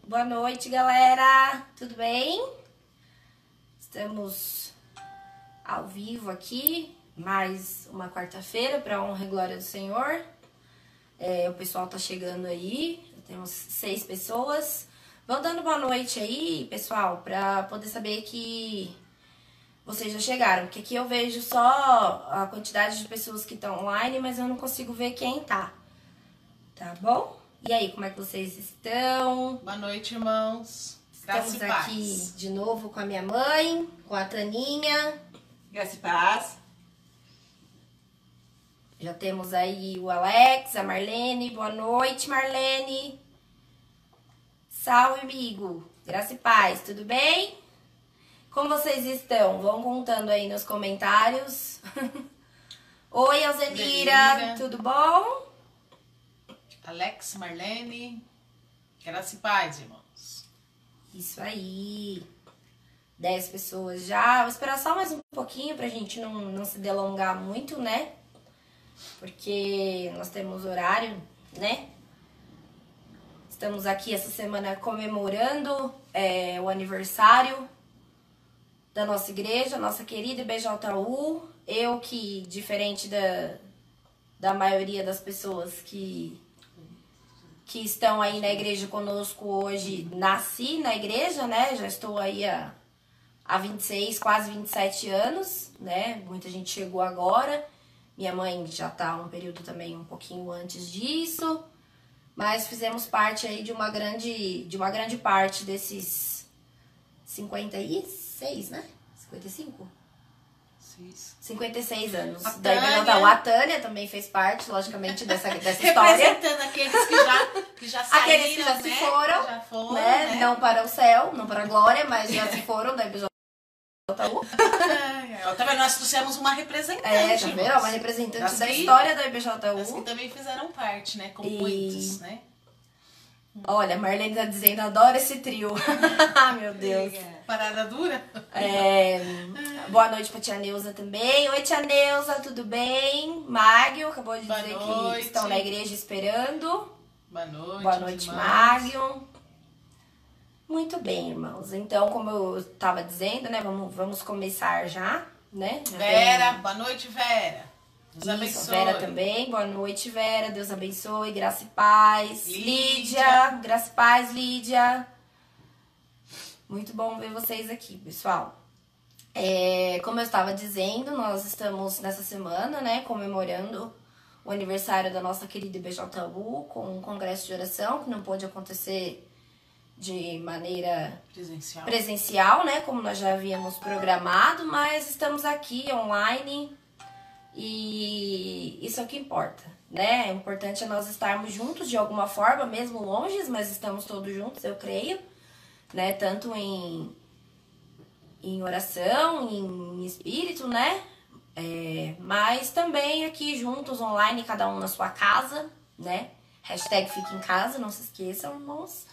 Boa noite, galera. Tudo bem? Estamos ao vivo aqui, mais uma quarta-feira para honra e glória do Senhor. O pessoal tá chegando aí, temos 6 pessoas. Vão dando boa noite aí, pessoal, para poder saber que vocês já chegaram. Porque aqui eu vejo só a quantidade de pessoas que estão online, mas eu não consigo ver quem tá. Tá bom? E aí, como é que vocês estão? Boa noite, irmãos. Graça Estamos e paz. aqui de novo com a minha mãe, com a Taninha. Graça e paz. Já temos aí o Alex, a Marlene. Boa noite, Marlene. Salve, amigo. Graça e paz, tudo bem? Como vocês estão? Vão contando aí nos comentários. Oi, Alzenira. Tudo bom? Alex, Marlene. Graça e paz, irmãos. Isso aí. 10 pessoas já. Vou esperar só mais um pouquinho pra gente não se delongar muito, né? Porque nós temos horário, né? Estamos aqui essa semana comemorando o aniversário da nossa igreja, nossa querida IBJU. Eu que, diferente da maioria das pessoas que estão aí na igreja conosco hoje, nasci na igreja, né? Já estou aí há 26, quase 27 anos, né? Muita gente chegou agora. Minha mãe já tá um período também um pouquinho antes disso. Mas fizemos parte aí de uma grande parte desses 56, né? 55? 56 anos. Da IBJU. A Tânia também fez parte, logicamente, dessa história. Representando aqueles que já saíram, aqueles que já se foram, já foram, né? Não para o céu, não para a glória, mas já se foram da IBJU. Tá vendo? Nós trouxemos uma representante. Tá vendo? Uma representante da história da IBJU. As que também fizeram parte, né? Como muitos, né? Olha, a Marlene tá dizendo, adoro esse trio. Meu Deus. Parada dura? Boa noite pra tia Neuza também. Oi, tia Neuza, tudo bem? Mágio acabou de dizer que estão na igreja esperando. Boa noite. Boa noite, Mágio. Muito bem, irmãos. Então, como eu tava dizendo, né? Vamos começar já, né? Vera, boa noite, Vera. Deus abençoe. Vera também. Boa noite, Vera. Deus abençoe. Graça e paz. Lídia. Graça e paz, Lídia. Muito bom ver vocês aqui, pessoal. Como eu estava dizendo, nós estamos nessa semana, né, comemorando o aniversário da nossa querida IBJU com um congresso de oração que não pôde acontecer de maneira presencial, né, como nós já havíamos programado, mas estamos aqui online e isso é o que importa, né? É importante nós estarmos juntos de alguma forma, mesmo longe, mas estamos todos juntos, eu creio, né? Tanto em oração, em espírito, né? Mas também aqui juntos, online, cada um na sua casa, né? Hashtag fique em casa, não se esqueçam, irmãos.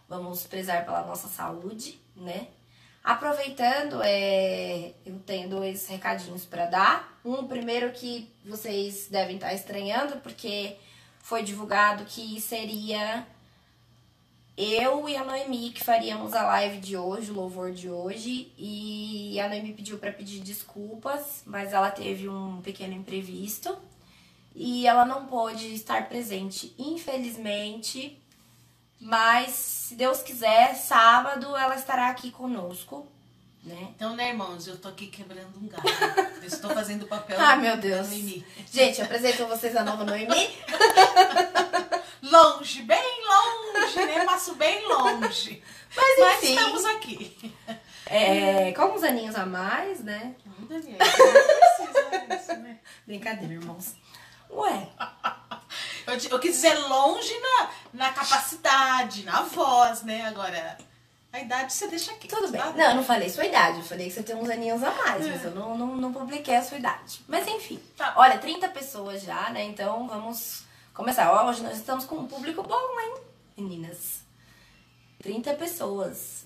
Vamos prezar pela nossa saúde, né? Aproveitando, eu tenho 2 recadinhos para dar. Um, primeiro, que vocês devem estar estranhando, porque foi divulgado que seria eu e a Noemi que faríamos a live de hoje, o louvor de hoje. E a Noemi pediu para pedir desculpas, mas ela teve um pequeno imprevisto e ela não pôde estar presente, infelizmente. Mas, se Deus quiser, sábado ela estará aqui conosco, né? Então, né, irmãos, eu tô aqui quebrando um galho. Eu estou fazendo o papel meu Deus. da Noemi. Gente, eu apresento vocês a nova Noemi. Longe, bem longe, né? Passo bem longe. Mas enfim. Estamos aqui. Com uns aninhos a mais, né? Daniel, não precisa disso, né? Brincadeira, irmãos. Ué. Eu quis dizer longe na capacidade, na voz, né? Agora, a idade você deixa aqui. Tudo bem. Tá? Não, eu não falei sua idade. Eu falei que você tem uns aninhos a mais, mas eu não publiquei a sua idade. Mas enfim. Tá. Olha, 30 pessoas já, né? Então vamos começar. Hoje nós estamos com um público bom, hein, meninas? 30 pessoas.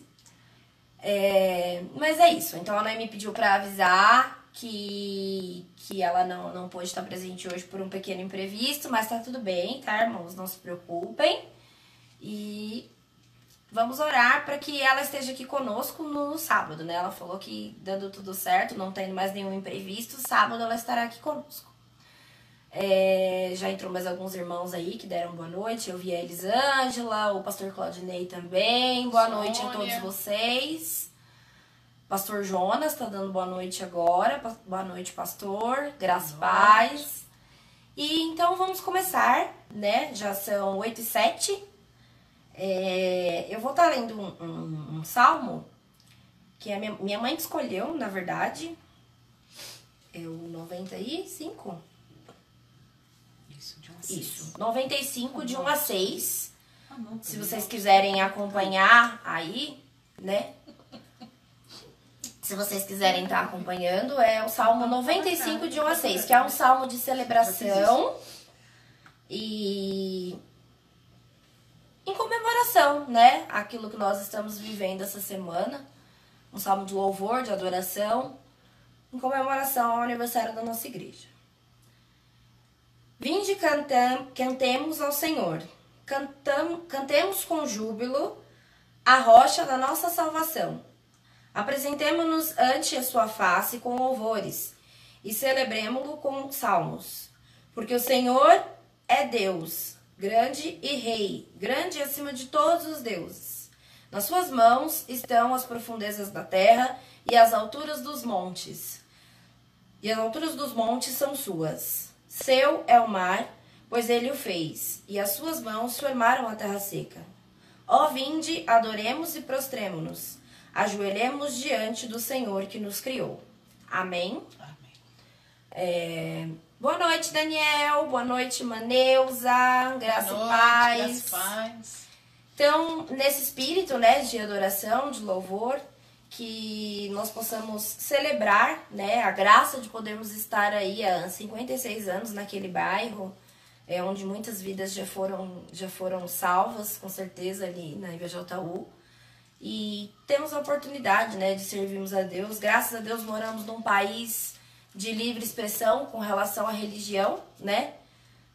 Mas é isso. Então a Noemi pediu pra avisar que ela não pôde estar presente hoje por um pequeno imprevisto, mas tá tudo bem, tá, irmãos? Não se preocupem. E vamos orar para que ela esteja aqui conosco no sábado, né? Ela falou que dando tudo certo, não tendo mais nenhum imprevisto, sábado ela estará aqui conosco. Já entrou mais alguns irmãos aí que deram boa noite. Eu vi a Elisângela, o pastor Claudinei também. Boa noite a todos vocês. Pastor Jonas tá dando boa noite agora. Boa noite, pastor. Graça e paz. E então vamos começar, né? Já são 8h07. Eu vou estar lendo um salmo que a minha mãe escolheu, na verdade. É o 95. Isso, 95 de 1 a 6. Se vocês quiserem acompanhar aí, né? Se vocês quiserem estar acompanhando, é o Salmo 95 de 1 a 6, que é um salmo de celebração e em comemoração, né? Aquilo que nós estamos vivendo essa semana. Um salmo de louvor, de adoração, em comemoração ao aniversário da nossa igreja. Vinde cantemos ao Senhor, cantemos com júbilo a rocha da nossa salvação. Apresentemo-nos ante a sua face com louvores e celebremo-lo com salmos. Porque o Senhor é Deus, grande e Rei, grande acima de todos os deuses. Nas suas mãos estão as profundezas da terra e as alturas dos montes. E as alturas dos montes são suas. Seu é o mar, pois ele o fez, e as suas mãos formaram a terra seca. Ó vinde, adoremos e prostremo-nos. Ajoelhemos diante do Senhor que nos criou. Amém? Amém. Boa noite, Daniel. Boa noite, Maneuza. Graça e paz. Graça e paz. Então, nesse espírito, né, de adoração, de louvor, que nós possamos celebrar, né, a graça de podermos estar aí há 56 anos naquele bairro, onde muitas vidas já foram salvas, com certeza, ali na IBJU. E temos a oportunidade, né, de servirmos a Deus. Graças a Deus moramos num país de livre expressão com relação à religião, né?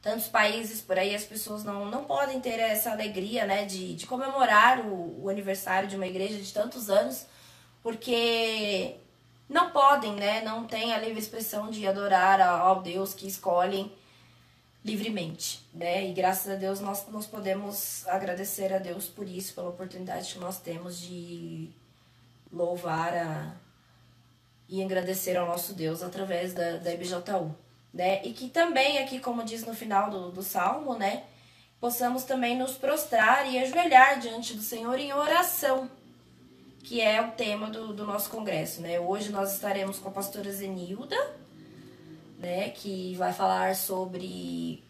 Tantos países por aí as pessoas não podem ter essa alegria, né, de comemorar o aniversário de uma igreja de tantos anos, porque não podem, né, não tem a livre expressão de adorar ao Deus que escolhem livremente, né? E graças a Deus nós podemos agradecer a Deus por isso, pela oportunidade que nós temos de louvar e agradecer ao nosso Deus através da IBJU, né? E que também aqui, como diz no final do Salmo, né, possamos também nos prostrar e ajoelhar diante do Senhor em oração, que é o tema do nosso congresso, né? Hoje nós estaremos com a pastora Zenilda, né, que vai falar sobre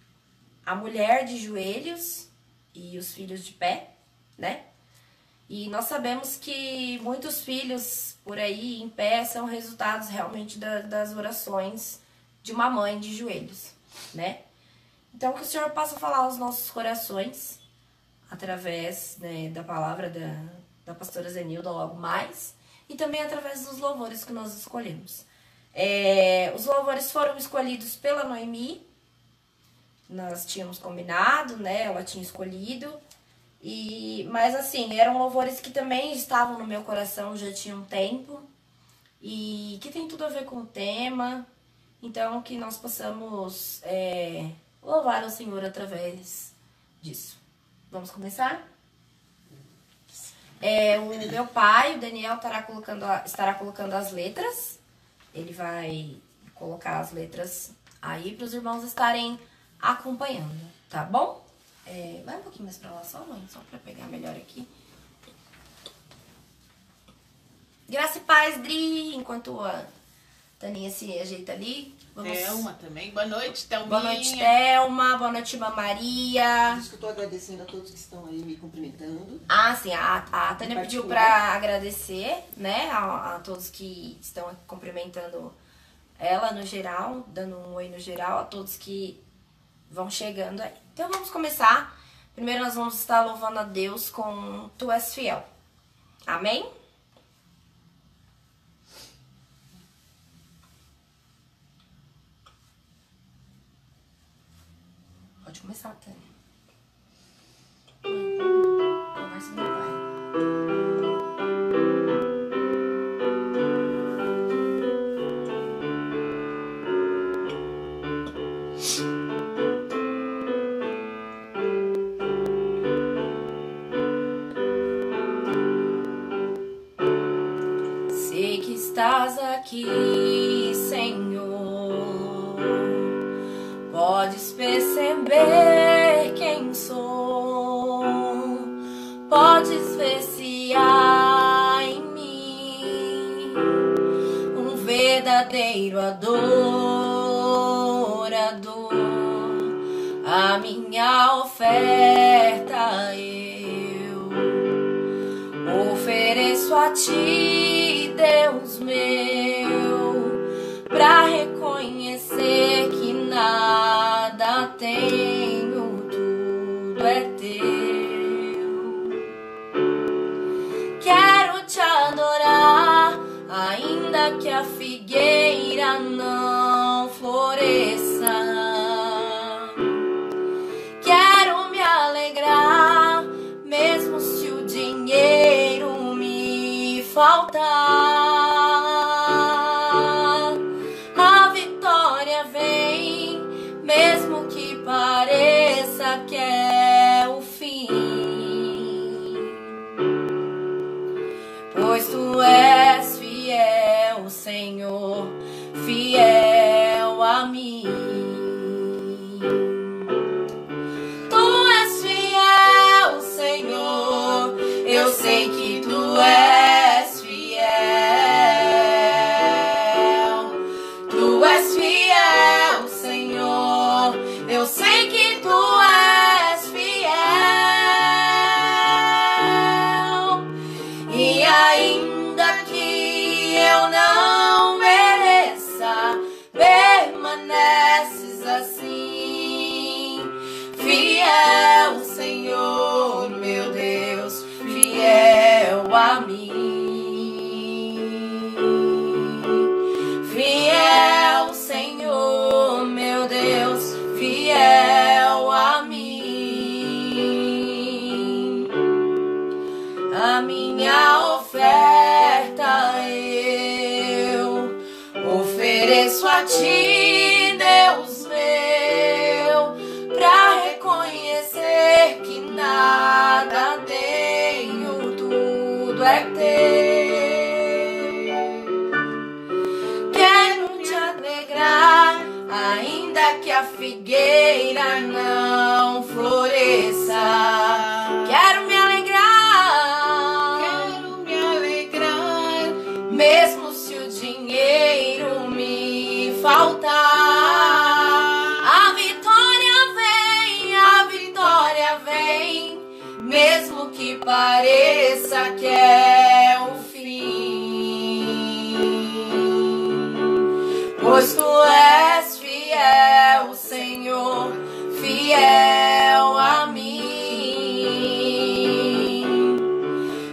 a mulher de joelhos e os filhos de pé, né? E nós sabemos que muitos filhos por aí em pé são resultados realmente das orações de uma mãe de joelhos, né? Então que o Senhor possa falar aos nossos corações através, né, da palavra da pastora Zenilda logo mais e também através dos louvores que nós escolhemos. Os louvores foram escolhidos pela Noemi, nós tínhamos combinado, né? Ela tinha escolhido, mas assim, eram louvores que também estavam no meu coração já tinha um tempo e que tem tudo a ver com o tema, então que nós possamos louvar o Senhor através disso. Vamos começar? O meu pai, o Daniel, estará colocando as letras. Ele vai colocar as letras aí para os irmãos estarem acompanhando, tá bom? Vai um pouquinho mais para lá só, mãe, só para pegar melhor aqui. Graça e paz, Dri, enquanto a Taninha se ajeita ali. Thelma também. Boa noite, Thelminha. Boa noite, Thelma. Boa noite, Irmã Maria. Por isso que eu tô agradecendo a todos que estão aí me cumprimentando. Ah, sim. A Tânia pediu para agradecer, né, a todos que estão aqui cumprimentando ela no geral, dando um oi no geral, a todos que vão chegando aí. Então vamos começar. Primeiro nós vamos estar louvando a Deus com Tu És Fiel. Amém? Pode começar, Tânia. Conversa com o pai. estás aqui, Senhor. Podes perceber quem sou, podes ver se há em mim um verdadeiro adorador. A minha oferta eu ofereço a ti, Deus meu, pra reconhecer que nada tenho, tudo é teu. Quero te adorar, ainda que a figueira não floresça. Quero me alegrar, mesmo se o dinheiro me faltar. A vitória vem, mesmo que pareça que é o fim. Pois tu és fiel, Senhor, fiel a mim. Eu sei que tu és fiel. Tu és fiel, Senhor. Eu sei que tu és fiel. E ainda que eu não mereça, permaneces assim. Fiel, Senhor, meu Deus, fiel a mim. Fiel, Senhor, meu Deus, fiel a mim. A minha oferta eu ofereço a ti, Deus meu, pra reconhecer que nada tenho, tudo é teu. Quero te alegrar, ainda que a figueira não floresça. Quero me alegrar, mesmo se o dinheiro me faltar. Mesmo que pareça que é o fim. Pois tu és fiel, Senhor, fiel a mim.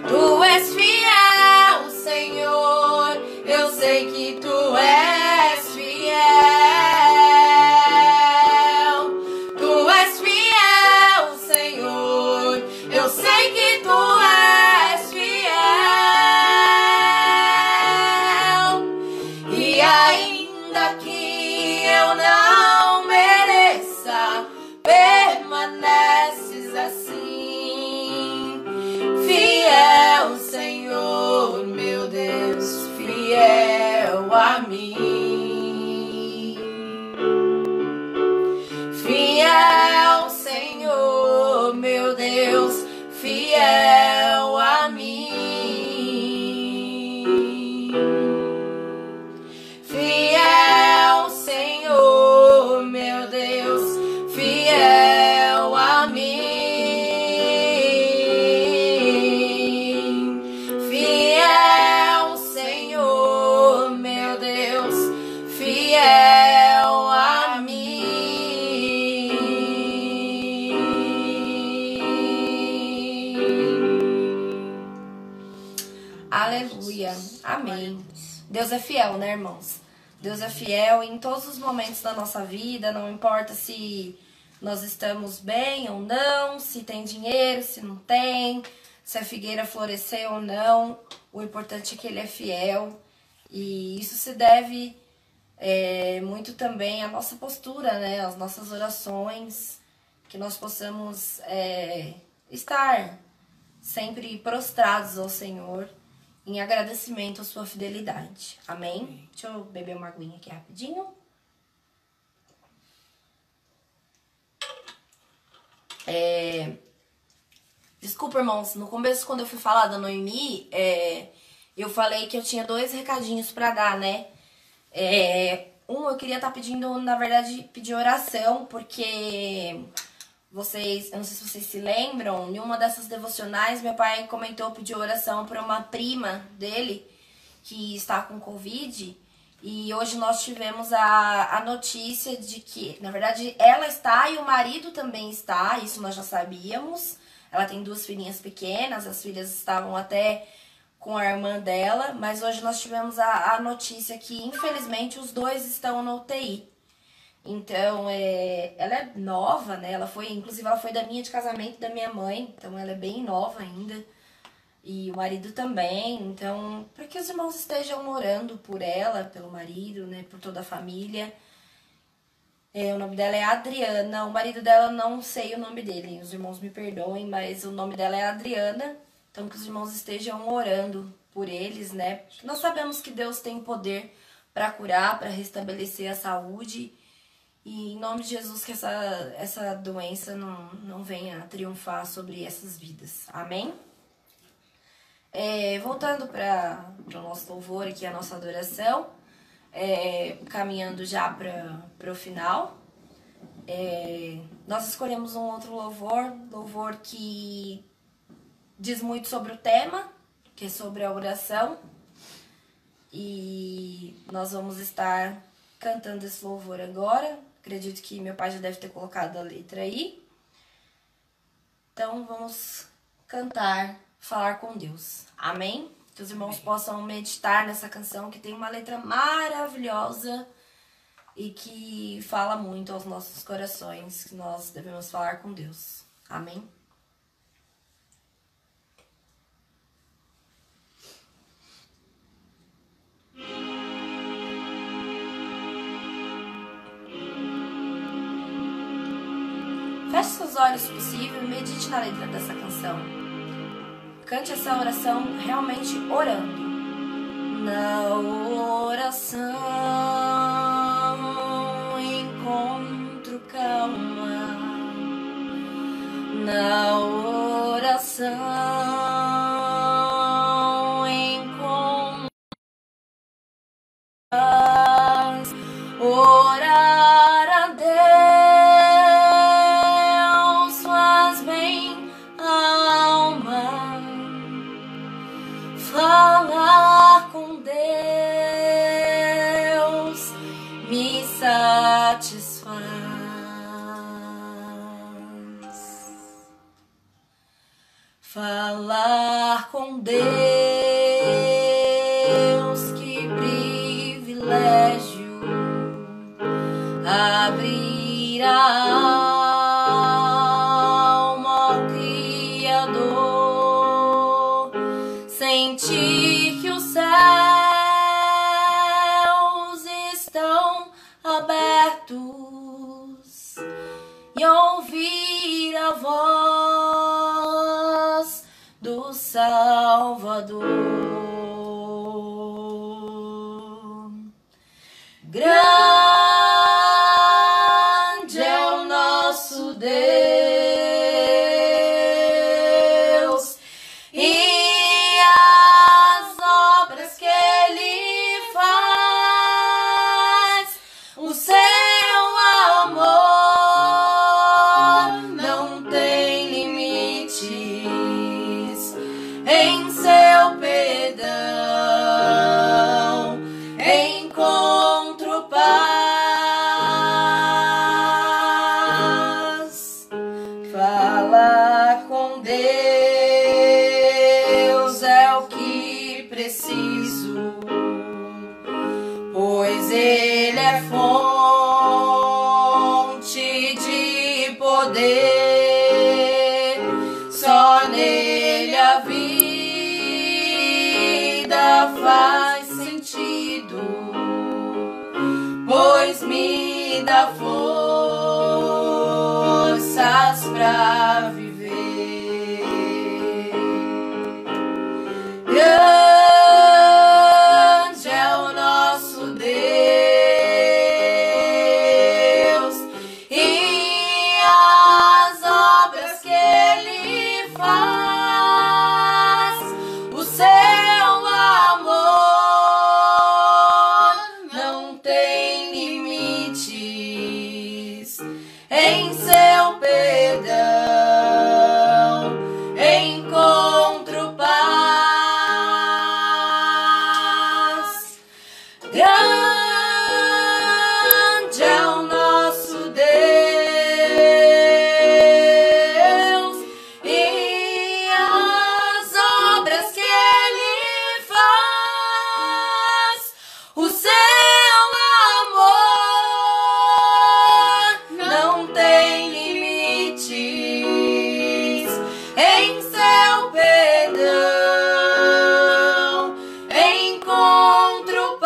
Tu és fiel, Senhor, eu sei que tu és fiel. Tu és fiel, Senhor, eu sei que tu és fiel. E ainda que eu não mereça, permaneces assim. Fiel, Senhor, meu Deus, fiel a mim. Fiel, Senhor, meu Deus, fiel a mim. Fiel, Senhor, meu Deus, fiel a mim. Fiel, Senhor, meu Deus, fiel a mim. Aleluia. Amém. Deus é fiel, né, irmãos? Deus é fiel em todos os momentos da nossa vida, não importa se nós estamos bem ou não, se tem dinheiro, se não tem, se a figueira floresceu ou não. O importante é que Ele é fiel. E isso se deve muito também à nossa postura, né? Às nossas orações, que nós possamos estar sempre prostrados ao Senhor em agradecimento à sua fidelidade. Amém? Deixa eu beber uma aguinha aqui rapidinho. Desculpa, irmãos, no começo, quando eu fui falar da Noemi, eu falei que eu tinha 2 recadinhos pra dar, né? Eu queria estar pedindo, na verdade, pedir oração, porque vocês, eu não sei se vocês se lembram, em uma dessas devocionais, meu pai comentou, pediu oração para uma prima dele, que está com Covid, e hoje nós tivemos a notícia de que, na verdade, ela está e o marido também está, isso nós já sabíamos. Ela tem 2 filhinhas pequenas, as filhas estavam até com a irmã dela, mas hoje nós tivemos a notícia que, infelizmente, os 2 estão na UTI. Então, ela é nova, né? Inclusive, ela foi da minha de casamento da minha mãe, então ela é bem nova ainda. E o marido também, então, para que os irmãos estejam orando por ela, pelo marido, né, por toda a família. O nome dela é Adriana, o marido dela não sei o nome dele, os irmãos me perdoem, mas o nome dela é Adriana. Então, que os irmãos estejam orando por eles, né? Nós sabemos que Deus tem poder para curar, para restabelecer a saúde. E em nome de Jesus, que essa doença não venha triunfar sobre essas vidas. Amém? Voltando para o nosso louvor aqui, a nossa adoração, caminhando já para o final, nós escolhemos um outro louvor que diz muito sobre o tema, que é sobre a oração, e nós vamos estar cantando esse louvor agora. Acredito que meu pai já deve ter colocado a letra aí. Então vamos cantar, falar com Deus. Amém? Que os irmãos possam meditar nessa canção que tem uma letra maravilhosa e que fala muito aos nossos corações, que nós devemos falar com Deus. Amém? Feche seus olhos se possível e medite na letra dessa canção. Cante essa oração realmente orando. Na oração encontro calma. Na oração encontro paz. Orar a Deus faz bem à alma. Falar com Deus me satisfaz. Falar com Deus, que privilégio. Abrir a alma ao Criador. Sentir que os céus estão abertos e ouvir a voz do Salvador. Grande é o nosso Deus e as obras que Ele faz. O seu amor não tem limites. Em seu perdão encontro paz. Falar com Deus é o que preciso, pois Ele é fonte de poder. Só nele a vida faz sentido, pois me dá forças pra viver. em seu perdão encontro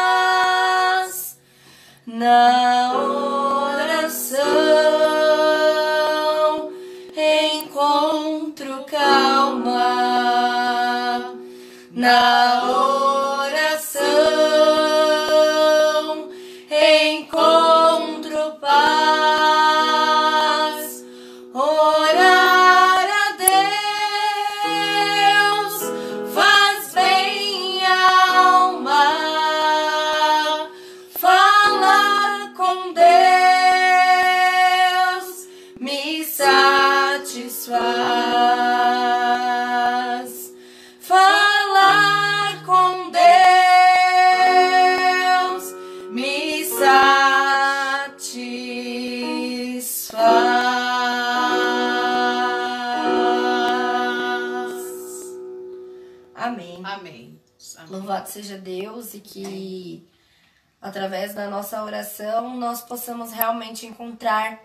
paz. Na oração encontro calma. Na oração encontro paz. Orar a Deus faz bem à alma. Falar com Deus me satisfaz. Falar com Deus me satisfaz. Amém. Amém. Amém. Louvado seja Deus e que através da nossa oração nós possamos realmente encontrar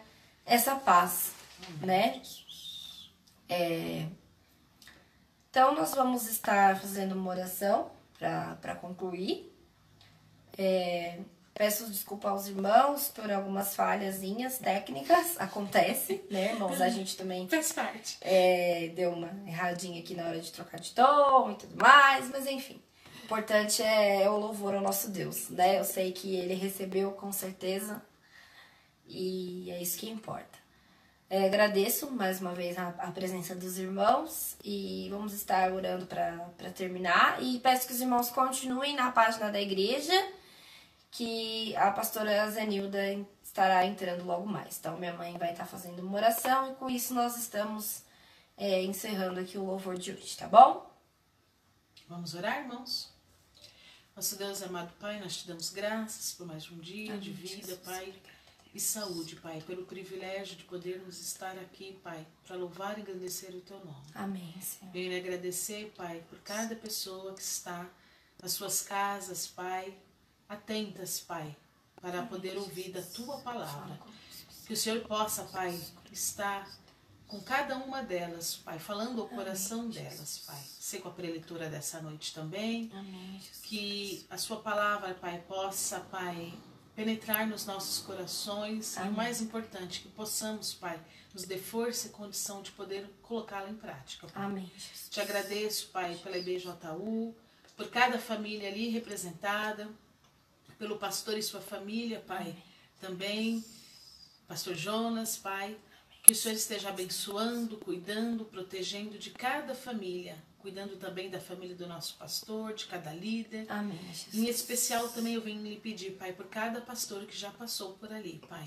essa paz, né? Então nós vamos estar fazendo uma oração para concluir. Peço desculpa aos irmãos por algumas falhazinhas técnicas, acontece, né, irmãos? A gente também Faz parte. deu uma erradinha aqui na hora de trocar de tom e tudo mais, mas enfim. O importante é o louvor ao nosso Deus, né? Eu sei que ele recebeu com certeza e é isso que importa. Agradeço mais uma vez a presença dos irmãos e vamos estar orando para terminar. E peço que os irmãos continuem na página da igreja, que a pastora Zenilda estará entrando logo mais. Então, minha mãe vai estar fazendo uma oração e com isso nós estamos encerrando aqui o louvor de hoje, tá bom? Vamos orar, irmãos? Nosso Deus amado Pai, nós te damos graças por mais um dia de vida, Pai, e saúde, Pai, pelo privilégio de podermos estar aqui, Pai, para louvar e engrandecer o Teu nome. Amém, Senhor. Venho lhe agradecer, Pai, por cada pessoa que está nas suas casas, Pai, atentas, Pai, para poder ouvir da Tua palavra. Que o Senhor possa, Pai, estar com cada uma delas, Pai, falando ao coração delas, Pai. Ser com a preleitura dessa noite também. Amém. Que a Sua palavra, Pai, possa, Pai, penetrar nos nossos corações. Amém. E o mais importante, que possamos, Pai, nos dê força e condição de poder colocá-la em prática, Pai. Amém, Jesus. Te agradeço, Pai, pela IBJU, por cada família ali representada, pelo pastor e sua família, Pai, Amém. também, pastor Jonas, Pai, que o Senhor esteja abençoando, cuidando, protegendo de cada família, cuidando também da família do nosso pastor, de cada líder. Amém, Jesus. Em especial também eu venho lhe pedir, Pai, por cada pastor que já passou por ali, Pai.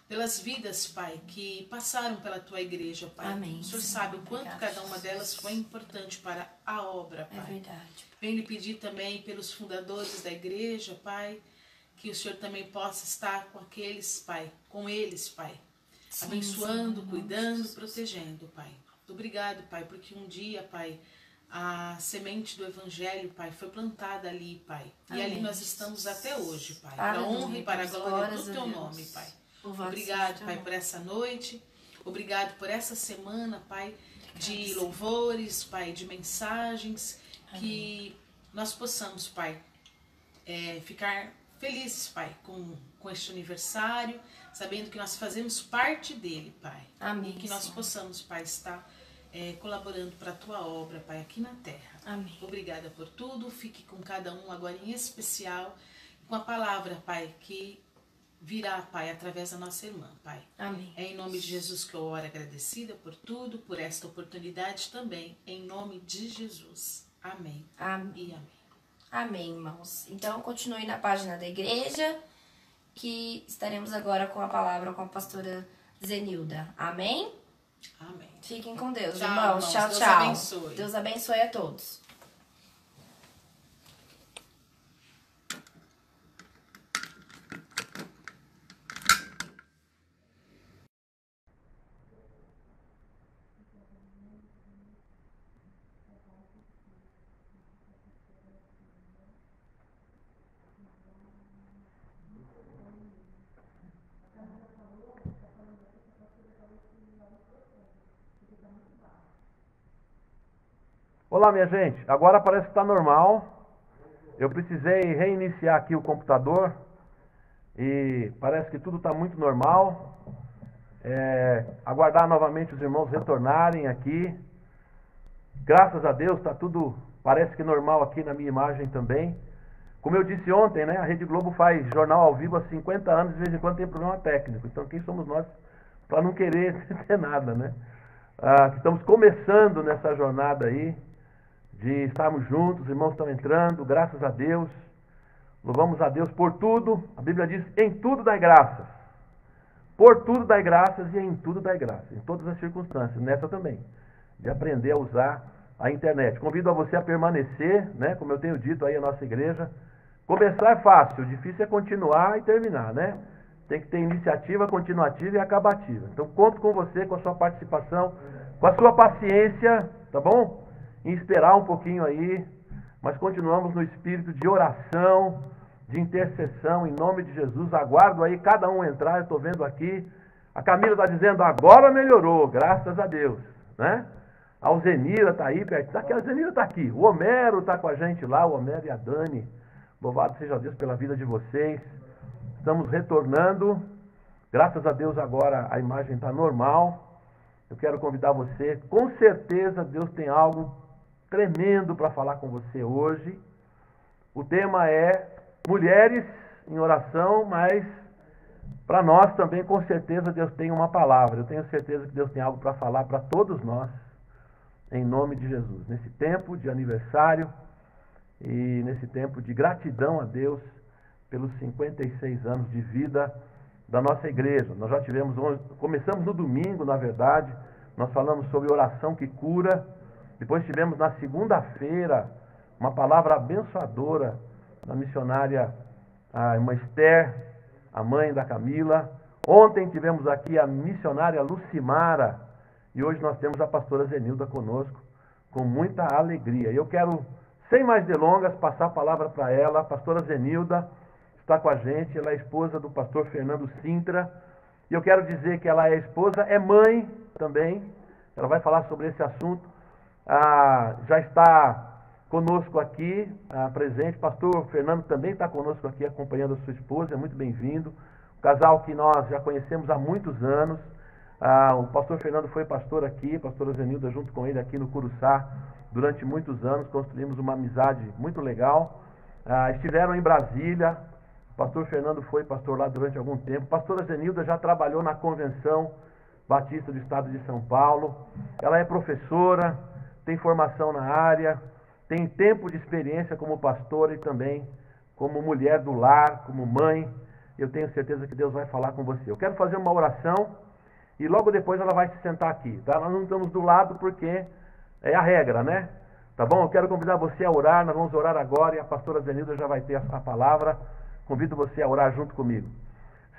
Pelas vidas, Pai, que passaram pela Tua igreja, Pai. Amém, O Senhor Senhor. sabe o quanto Obrigada, cada uma Jesus. delas foi importante para a obra, É Pai. verdade. Venho lhe pedir também pelos fundadores da igreja, Pai, que o Senhor também possa estar com aqueles, Pai, com eles, Pai, Sim, abençoando, Senhor, cuidando, Jesus. protegendo, Pai. Muito obrigado, Pai, porque um dia, Pai, a semente do Evangelho, Pai, foi plantada ali, Pai. E Amém, ali nós Jesus. estamos até hoje, Pai. Para a Aleluia, honra e para a glória glórias do a Teu Deus. nome, Pai. Louvado Obrigado, seja Pai, teu por essa noite. Obrigado por essa semana, Pai, de Agradecer. louvores, Pai, de mensagens. Que nós possamos, Pai, ficar felizes, Pai, com este aniversário, sabendo que nós fazemos parte dele, Pai. Amém, E que nós Senhor. possamos, Pai, estar colaborando para a Tua obra, Pai, aqui na terra. Amém. Obrigada por tudo. Fique com cada um agora em especial, com a palavra, Pai, que virá, Pai, através da nossa irmã, Pai. Amém. É em nome de Jesus que eu oro agradecida por tudo, por esta oportunidade também, em nome de Jesus. Amém Amém. e amém. Amém, irmãos. Então, continue na página da igreja, que estaremos agora com a palavra com a pastora Zenilda. Amém? Amém. Fiquem com Deus, Tchau, irmãos. irmãos. Tchau, Deus tchau. abençoe. Deus abençoe a todos. Olá, minha gente. Agora parece que está normal. Eu precisei reiniciar aqui o computador e parece que tudo está muito normal. Aguardar novamente os irmãos retornarem aqui. Graças a Deus está tudo, parece que normal aqui na minha imagem também. Como eu disse ontem, né, a Rede Globo faz jornal ao vivo há 50 anos, de vez em quando tem problema técnico. Então quem somos nós para não querer ter nada, né? Estamos começando nessa jornada aí, de estarmos juntos, os irmãos estão entrando, graças a Deus. Louvamos a Deus por tudo. A Bíblia diz, em tudo dai graças. Por tudo dai graças e em tudo dai graças. Em todas as circunstâncias, nessa também. De aprender a usar a internet. Convido a você a permanecer, né? Como eu tenho dito aí a nossa igreja. Começar é fácil, o difícil é continuar e terminar, né? Tem que ter iniciativa continuativa e acabativa. Então conto com você, com a sua participação, com a sua paciência, tá bom? Em esperar um pouquinho aí, mas continuamos no espírito de oração, de intercessão, em nome de Jesus. Aguardo aí cada um entrar, eu estou vendo aqui. A Camila está dizendo, agora melhorou, graças a Deus, né? A Alzenira está aí perto. A Alzenira está aqui. O Homero está com a gente lá, o Homero e a Dani. Louvado seja Deus pela vida de vocês. Estamos retornando. Graças a Deus agora a imagem está normal. Eu quero convidar você. Com certeza Deus tem algo tremendo para falar com você hoje. O tema é mulheres em oração, mas para nós também com certeza Deus tem uma palavra. Eu tenho certeza que Deus tem algo para falar para todos nós. Em nome de Jesus. Nesse tempo de aniversário e nesse tempo de gratidão a Deus pelos 56 anos de vida da nossa igreja. Nós já começamos no domingo, na verdade, nós falamos sobre oração que cura, depois tivemos na segunda-feira uma palavra abençoadora da missionária, a irmã Esther, a mãe da Camila. Ontem tivemos aqui a missionária Lucimara e hoje nós temos a pastora Zenilda conosco, com muita alegria. E eu quero, sem mais delongas, passar a palavra para ela. A pastora Zenilda está com a gente, ela é esposa do pastor Fernando Sintra. E eu quero dizer que ela é esposa, é mãe também. Ela vai falar sobre esse assunto. Já está conosco aqui, presente. Pastor Fernando também está conosco aqui, acompanhando a sua esposa, é muito bem-vindo. Um casal que nós já conhecemos há muitos anos. O pastor Fernando foi pastor aqui, pastora Zenilda junto com ele aqui no Curuçá, durante muitos anos, construímos uma amizade muito legal. Estiveram em Brasília, o pastor Fernando foi pastor lá durante algum tempo. A pastora Zenilda já trabalhou na Convenção Batista do Estado de São Paulo. Ela é professora, tem formação na área, tem tempo de experiência como pastora e também como mulher do lar, como mãe. Eu tenho certeza que Deus vai falar com você. Eu quero fazer uma oração e logo depois ela vai se sentar aqui, tá? Nós não estamos do lado porque é a regra, né? Tá bom? Eu quero convidar você a orar, nós vamos orar agora e a pastora Zenilda já vai ter a palavra. Convido você a orar junto comigo.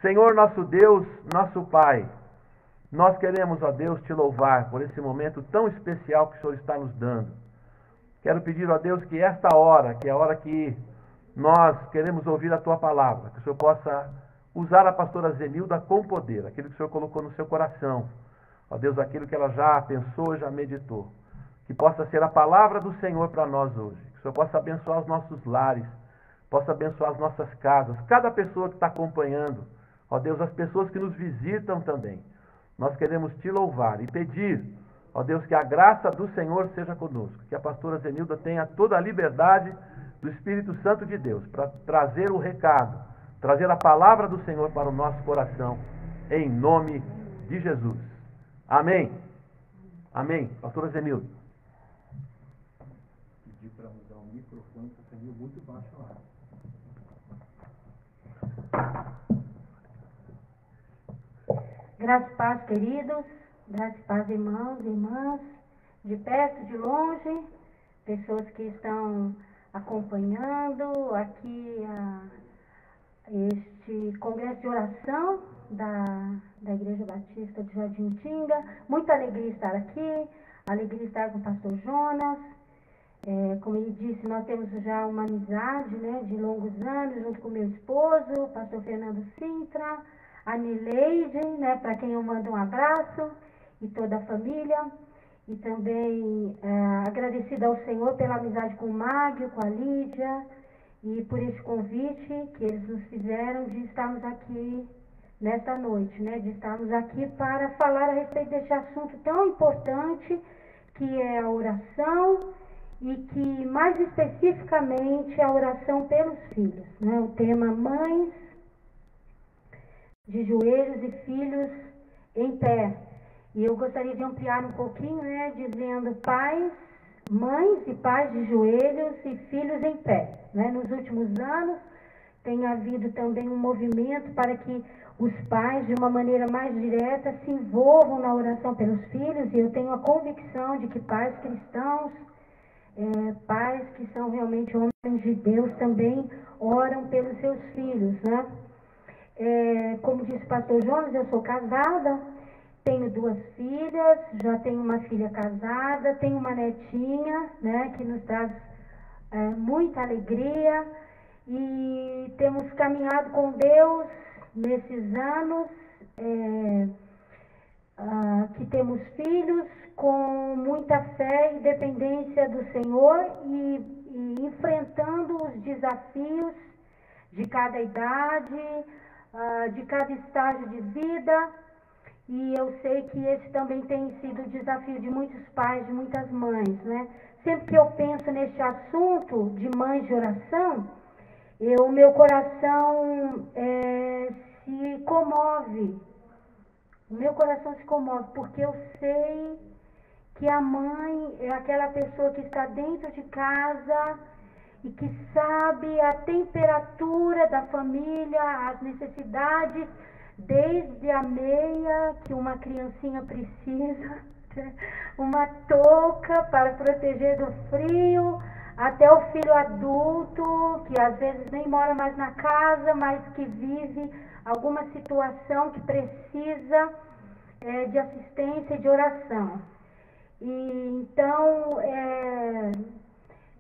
Senhor nosso Deus, nosso Pai, nós queremos, ó Deus, te louvar por esse momento tão especial que o Senhor está nos dando. Quero pedir, ó Deus, que esta hora, que é a hora que nós queremos ouvir a tua palavra, que o Senhor possa usar a pastora Zenilda com poder, aquilo que o Senhor colocou no seu coração. Ó Deus, aquilo que ela já pensou, já meditou. Que possa ser a palavra do Senhor para nós hoje. Que o Senhor possa abençoar os nossos lares, possa abençoar as nossas casas, cada pessoa que está acompanhando. Ó Deus, as pessoas que nos visitam também. Nós queremos te louvar e pedir, ó Deus, que a graça do Senhor seja conosco. Que a pastora Zenilda tenha toda a liberdade do Espírito Santo de Deus para trazer o recado, trazer a palavra do Senhor para o nosso coração, em nome de Jesus. Amém. Amém. Pastora Zenilda. Pedi para mudar o microfone, porque saiu muito baixo lá. Graças e paz, queridos. Graças e paz, irmãos e irmãs, de perto, de longe, pessoas que estão acompanhando aqui este congresso de oração da Igreja Batista de Jardim Tinga. Muita alegria estar aqui, alegria estar com o pastor Jonas. Como ele disse, nós temos já uma amizade, né, de longos anos, junto com meu esposo, o pastor Fernando Sintra, a Nileide, né, para quem eu mando um abraço, e toda a família. e também agradecida ao Senhor pela amizade com o Mágio, com a Lídia, e por esse convite que eles nos fizeram de estarmos aqui nesta noite, né? De estarmos aqui para falar a respeito desse assunto tão importante que é a oração e que, mais especificamente, a oração pelos filhos, né? O tema mães de joelhos e filhos em pé. E eu gostaria de ampliar um pouquinho, né? Dizendo pais, mães e pais de joelhos e filhos em pé, né? Nos últimos anos tem havido também um movimento para que os pais, de uma maneira mais direta, se envolvam na oração pelos filhos, e eu tenho a convicção de que pais cristãos, pais que são realmente homens de Deus, também oram pelos seus filhos, né? Como disse o pastor Jonas, eu sou casada, tenho 2 filhas, já tenho uma filha casada, tenho uma netinha, né, que nos traz muita alegria, e temos caminhado com Deus nesses anos que temos filhos, com muita fé e dependência do Senhor, e enfrentando os desafios de cada idade, de cada estágio de vida. E eu sei que esse também tem sido o desafio de muitos pais, de muitas mães, né? Sempre que eu penso neste assunto de mães de oração, meu coração se comove. O meu coração se comove, porque eu sei que a mãe é aquela pessoa que está dentro de casa e que sabe a temperatura da família, as necessidades, desde a meia que uma criancinha precisa, uma touca para proteger do frio, até o filho adulto, que às vezes nem mora mais na casa, mas que vive alguma situação que precisa de assistência e de oração. E então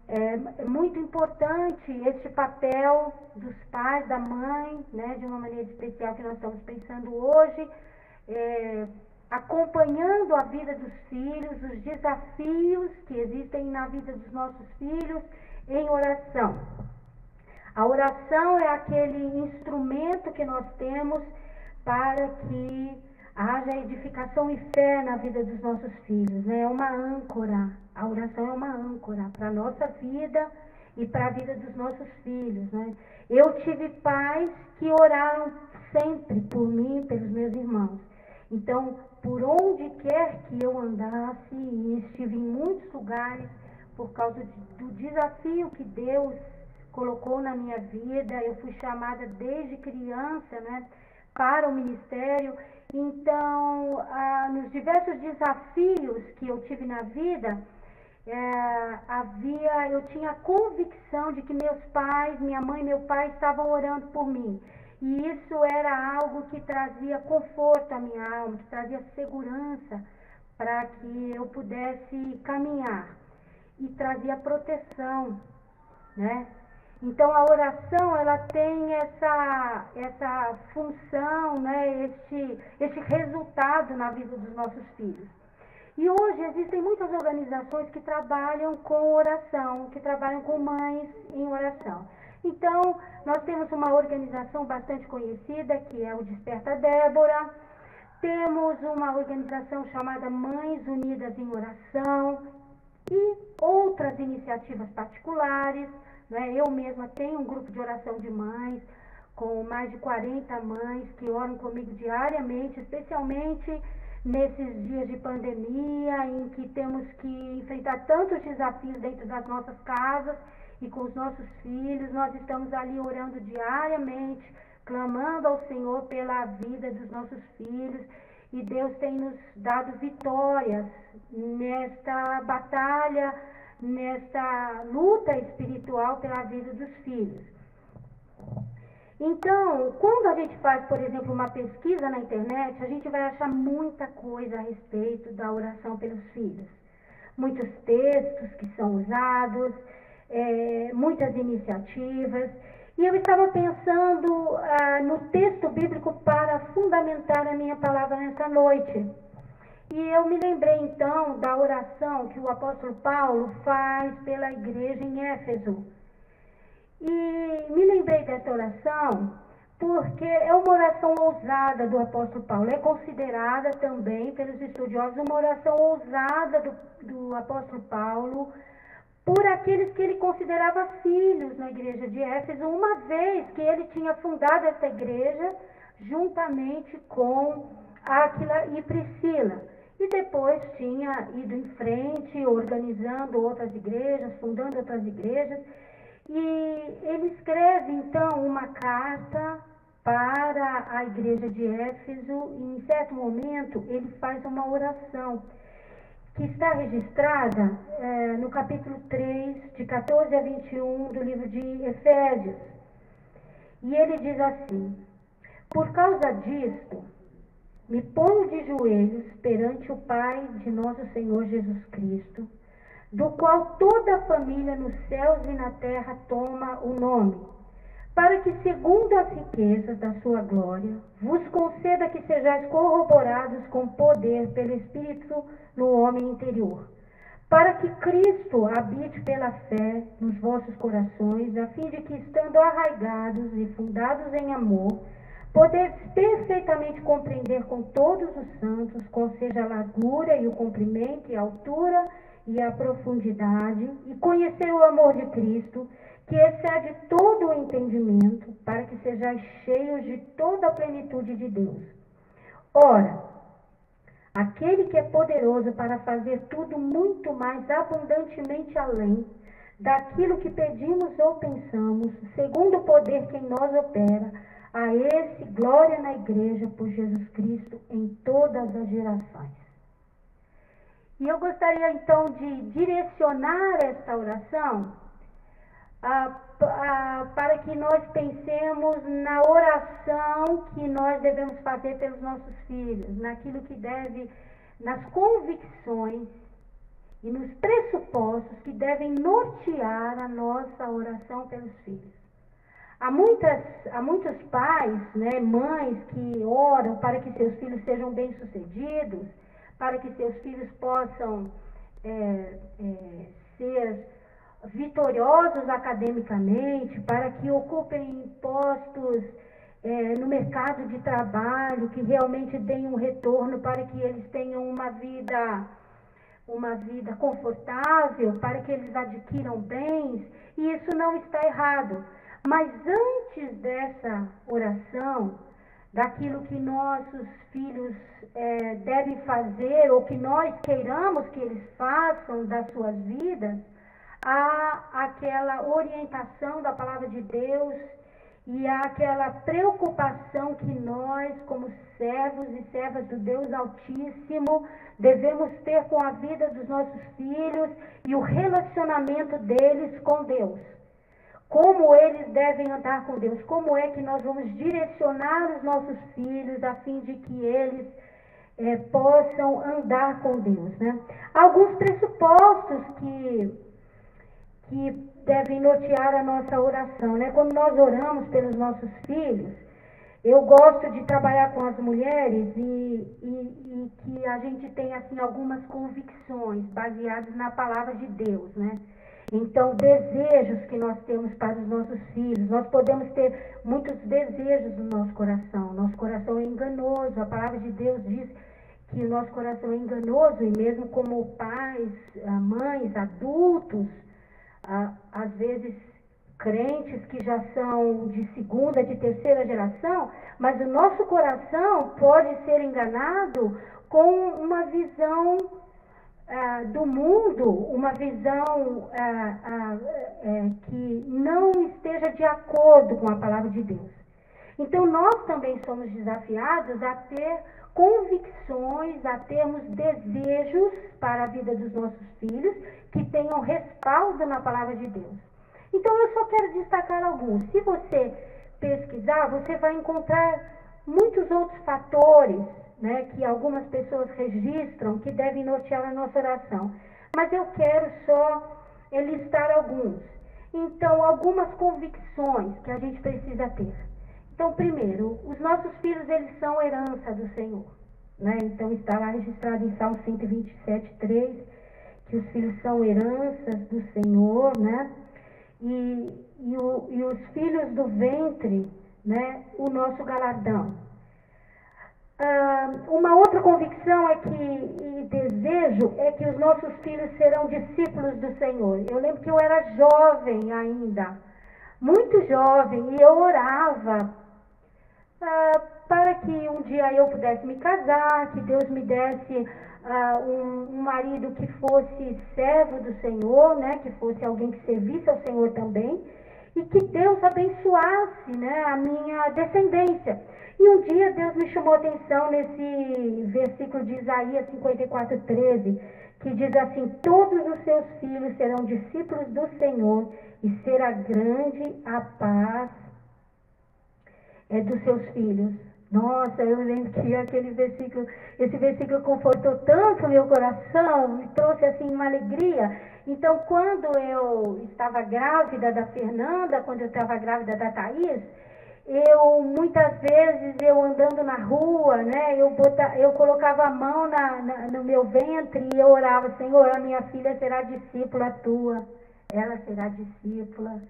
é muito importante esse papel dos pais, da mãe, né, de uma maneira especial que nós estamos pensando hoje, acompanhando a vida dos filhos, os desafios que existem na vida dos nossos filhos em oração. A oração é aquele instrumento que nós temos para que haja edificação e fé na vida dos nossos filhos, né? É uma âncora. A oração é uma âncora para a nossa vida e para a vida dos nossos filhos, né? Eu tive pais que oraram sempre por mim e pelos meus irmãos. Então, por onde quer que eu andasse, e estive em muitos lugares por causa do desafio que Deus colocou na minha vida, eu fui chamada desde criança, né, para o ministério. Então, nos diversos desafios que eu tive na vida, eu tinha a convicção de que meus pais, minha mãe e meu pai estavam orando por mim. E isso era algo que trazia conforto à minha alma, que trazia segurança para que eu pudesse caminhar. E trazia proteção, né? Então, a oração, ela tem essa função, né? Esse resultado na vida dos nossos filhos. E hoje existem muitas organizações que trabalham com oração, que trabalham com mães em oração. Então, nós temos uma organização bastante conhecida, que é o Desperta Débora. Temos uma organização chamada Mães Unidas em Oração e outras iniciativas particulares, né? Eu mesma tenho um grupo de oração de mães, com mais de 40 mães que oram comigo diariamente, especialmente nesses dias de pandemia, em que temos que enfrentar tantos desafios dentro das nossas casas e com os nossos filhos. Nós estamos ali orando diariamente, clamando ao Senhor pela vida dos nossos filhos, e Deus tem nos dado vitórias nesta batalha, nesta luta espiritual pela vida dos filhos. Então, quando a gente faz, por exemplo, uma pesquisa na internet, a gente vai achar muita coisa a respeito da oração pelos filhos. Muitos textos que são usados, muitas iniciativas. E eu estava pensando no texto bíblico para fundamentar a minha palavra nessa noite. E eu me lembrei então da oração que o apóstolo Paulo faz pela igreja em Éfeso. E me lembrei dessa oração porque é uma oração ousada do apóstolo Paulo. É considerada também pelos estudiosos uma oração ousada do apóstolo Paulo por aqueles que ele considerava filhos na igreja de Éfeso, uma vez que ele tinha fundado essa igreja juntamente com Áquila e Priscila. E depois tinha ido em frente, organizando outras igrejas, fundando outras igrejas. E ele escreve, então, uma carta para a igreja de Éfeso e, em certo momento, ele faz uma oração que está registrada no capítulo 3, de 14 a 21 do livro de Efésios. E ele diz assim: por causa disto, me ponho de joelhos perante o Pai de nosso Senhor Jesus Cristo, do qual toda a família nos céus e na terra toma o nome, para que, segundo as riquezas da sua glória, vos conceda que sejais corroborados com poder pelo Espírito no homem interior, para que Cristo habite pela fé nos vossos corações, a fim de que, estando arraigados e fundados em amor, podeis perfeitamente compreender com todos os santos qual seja a largura e o comprimento e a altura e a profundidade, e conhecer o amor de Cristo, que excede todo o entendimento, para que sejais cheios de toda a plenitude de Deus. Ora, aquele que é poderoso para fazer tudo muito mais abundantemente além daquilo que pedimos ou pensamos, segundo o poder que em nós opera, a esse glória na igreja por Jesus Cristo em todas as gerações. E eu gostaria então de direcionar esta oração para que nós pensemos na oração que nós devemos fazer pelos nossos filhos, naquilo que deve, nas convicções e nos pressupostos que devem nortear a nossa oração pelos filhos. Há muitos pais, né, mães que oram para que seus filhos sejam bem-sucedidos, para que seus filhos possam ser vitoriosos academicamente, para que ocupem postos no mercado de trabalho, que realmente deem um retorno, para que eles tenham uma vida confortável, para que eles adquiram bens, e isso não está errado. Mas antes dessa oração, daquilo que nossos filhos devem fazer, ou que nós queiramos que eles façam das suas vidas, há aquela orientação da palavra de Deus e há aquela preocupação que nós, como servos e servas do Deus Altíssimo, devemos ter com a vida dos nossos filhos e o relacionamento deles com Deus. Como eles devem andar com Deus, como é que nós vamos direcionar os nossos filhos a fim de que eles possam andar com Deus, né? Alguns pressupostos que devem nortear a nossa oração, né? Quando nós oramos pelos nossos filhos, eu gosto de trabalhar com as mulheres e que a gente tem assim algumas convicções baseadas na palavra de Deus, né? Então, desejos que nós temos para os nossos filhos, nós podemos ter muitos desejos no nosso coração é enganoso, a palavra de Deus diz que o nosso coração é enganoso, e mesmo como pais, mães, adultos, às vezes crentes que já são de segunda, de terceira geração, mas o nosso coração pode ser enganado com uma visão do mundo, uma visão que não esteja de acordo com a palavra de Deus. Então, nós também somos desafiados a ter convicções, a termos desejos para a vida dos nossos filhos que tenham respaldo na palavra de Deus. Então, eu só quero destacar alguns. Se você pesquisar, você vai encontrar muitos outros fatores, né, que algumas pessoas registram que devem nortear a nossa oração. Mas eu quero só listar alguns. Então, algumas convicções que a gente precisa ter. Então, primeiro, os nossos filhos, eles são herança do Senhor. né? Então está lá registrado em Salmo 127:3, que os filhos são heranças do Senhor, né? E os filhos do ventre, né? O nosso galardão. Uma outra convicção e desejo é que os nossos filhos serão discípulos do Senhor. Eu lembro que eu era jovem ainda, muito jovem, e eu orava para que um dia eu pudesse me casar, que Deus me desse um marido que fosse servo do Senhor, né, que fosse alguém que servisse ao Senhor também, e que Deus abençoasse, né, a minha descendência. E um dia Deus me chamou a atenção nesse versículo de Isaías 54:13, que diz assim: todos os seus filhos serão discípulos do Senhor, e será grande a paz dos seus filhos. Nossa, eu lembro que esse versículo confortou tanto o meu coração, me trouxe assim uma alegria. Então, quando eu estava grávida da Fernanda, quando eu estava grávida da Thaís, muitas vezes, andando na rua, né, eu colocava a mão no meu ventre e eu orava: Senhor, a minha filha será discípula tua, ela será discípula,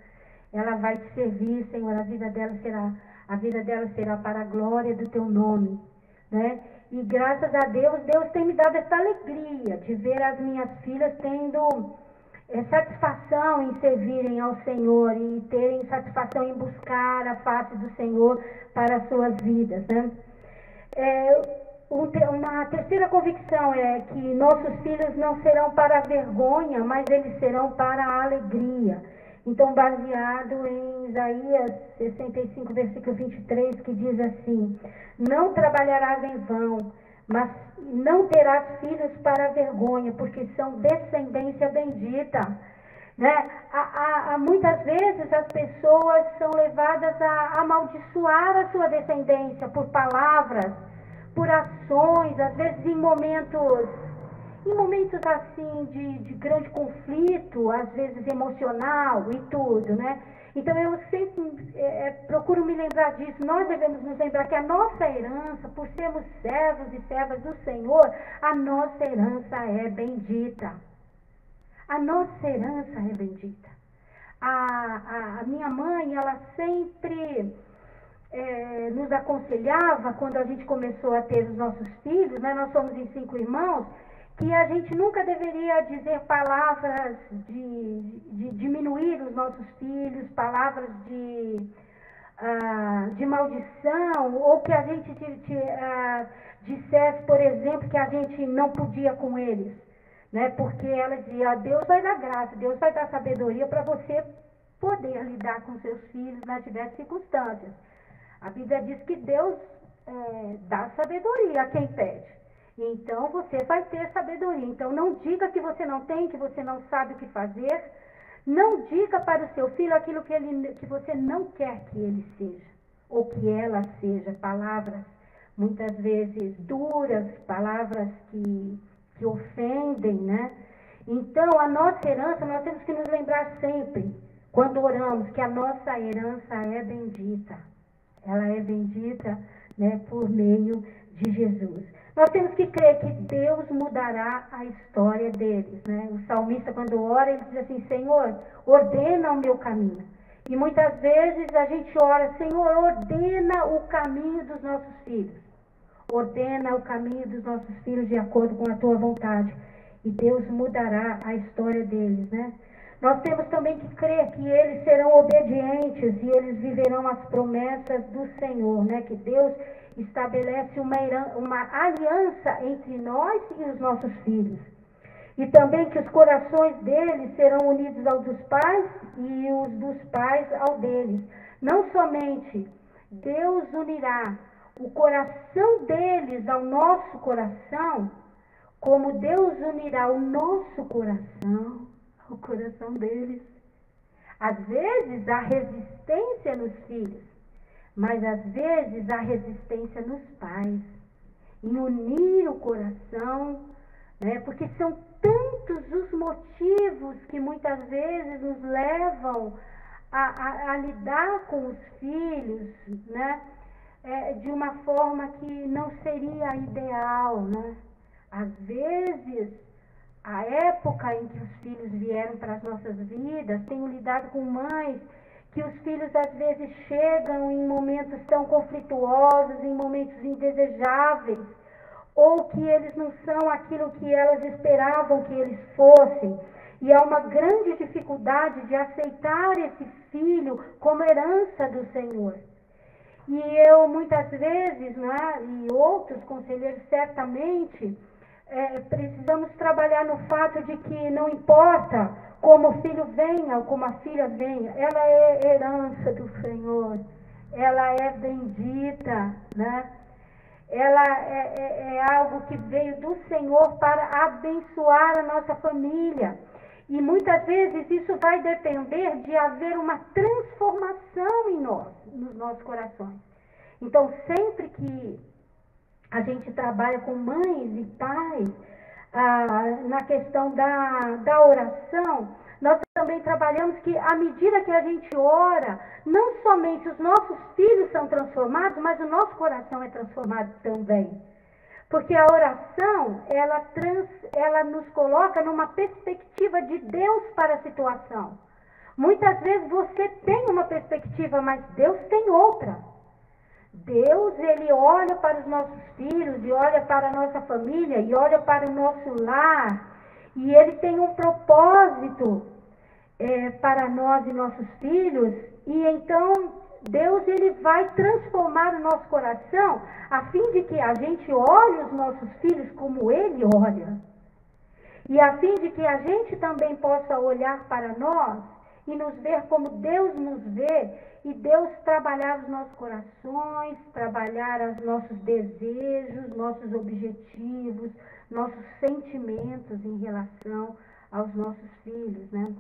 ela vai te servir, Senhor, a vida dela será para a glória do teu nome, né? E graças a Deus, Deus tem me dado essa alegria de ver as minhas filhas tendo satisfação em servirem ao Senhor e terem satisfação em buscar a face do Senhor para as suas vidas, né? Uma terceira convicção é que nossos filhos não serão para a vergonha, mas eles serão para a alegria. Então, baseado em Isaías 65, versículo 23, que diz assim: não trabalharás em vão, mas não terás filhos para a vergonha, porque são descendência bendita. Né? Muitas vezes as pessoas são levadas a amaldiçoar a sua descendência por palavras, por ações, às vezes em momentos assim de grande conflito, às vezes emocional e tudo, né? Então eu sempre procuro me lembrar disso. Nós devemos nos lembrar que a nossa herança, por sermos servos e servas do Senhor, a nossa herança é bendita. A nossa herança é bendita. A minha mãe, ela sempre nos aconselhava, quando a gente começou a ter os nossos filhos, né? Nós somos em 5 irmãos, que a gente nunca deveria dizer palavras de diminuir os nossos filhos, palavras de maldição, ou que a gente dissesse, por exemplo, que a gente não podia com eles, né? Porque ela dizia: Deus vai dar graça, Deus vai dar sabedoria para você poder lidar com seus filhos nas diversas circunstâncias. A Bíblia diz que Deus dá sabedoria a quem pede. Então, você vai ter sabedoria. Então, não diga que você não tem, que você não sabe o que fazer. Não diga para o seu filho aquilo que você não quer que ele seja, ou que ela seja. Palavras, muitas vezes, duras, palavras que ofendem, né? Então, a nossa herança, nós temos que nos lembrar sempre, quando oramos, que a nossa herança é bendita. Ela é bendita, né, por meio de Jesus. Nós temos que crer que Deus mudará a história deles, né? O salmista, quando ora, ele diz assim: Senhor, ordena o meu caminho. E muitas vezes a gente ora: Senhor, ordena o caminho dos nossos filhos. Ordena o caminho dos nossos filhos de acordo com a tua vontade. E Deus mudará a história deles, né? Nós temos também que crer que eles serão obedientes e eles viverão as promessas do Senhor, né? Que Deus estabelece uma aliança entre nós e os nossos filhos. E também que os corações deles serão unidos aos dos pais e os dos pais ao deles. Não somente Deus unirá o coração deles ao nosso coração, como Deus unirá o nosso coração ao coração deles. Às vezes há resistência nos filhos, mas às vezes há resistência nos pais, em unir o coração, né? Porque são tantos os motivos que muitas vezes nos levam a lidar com os filhos, né? de uma forma que não seria ideal, né? Às vezes, a época em que os filhos vieram para as nossas vidas, tenho lidado com mães que os filhos às vezes chegam em momentos tão conflituosos, em momentos indesejáveis, ou que eles não são aquilo que elas esperavam que eles fossem. E há uma grande dificuldade de aceitar esse filho como herança do Senhor. E eu, muitas vezes, né, e outros conselheiros certamente, precisamos trabalhar no fato de que não importa como o filho venha ou como a filha venha, ela é herança do Senhor, ela é bendita, né? Ela é algo que veio do Senhor para abençoar a nossa família. E muitas vezes isso vai depender de haver uma transformação em nós, nos nossos corações. Então, sempre que a gente trabalha com mães e pais, na questão da oração, nós também trabalhamos que, à medida que a gente ora, não somente os nossos filhos são transformados, mas o nosso coração é transformado também. Porque a oração, ela nos coloca numa perspectiva de Deus para a situação. Muitas vezes você tem uma perspectiva, mas Deus tem outra. Deus, ele olha para os nossos filhos, e olha para a nossa família, e olha para o nosso lar, e ele tem um propósito para nós e nossos filhos, e então Deus, ele vai transformar o nosso coração a fim de que a gente olhe os nossos filhos como ele olha, e a fim de que a gente também possa olhar para nós e nos ver como Deus nos vê, e Deus trabalhar os nossos corações, trabalhar os nossos desejos, nossos objetivos, nossos sentimentos em relação aos nossos filhos, né?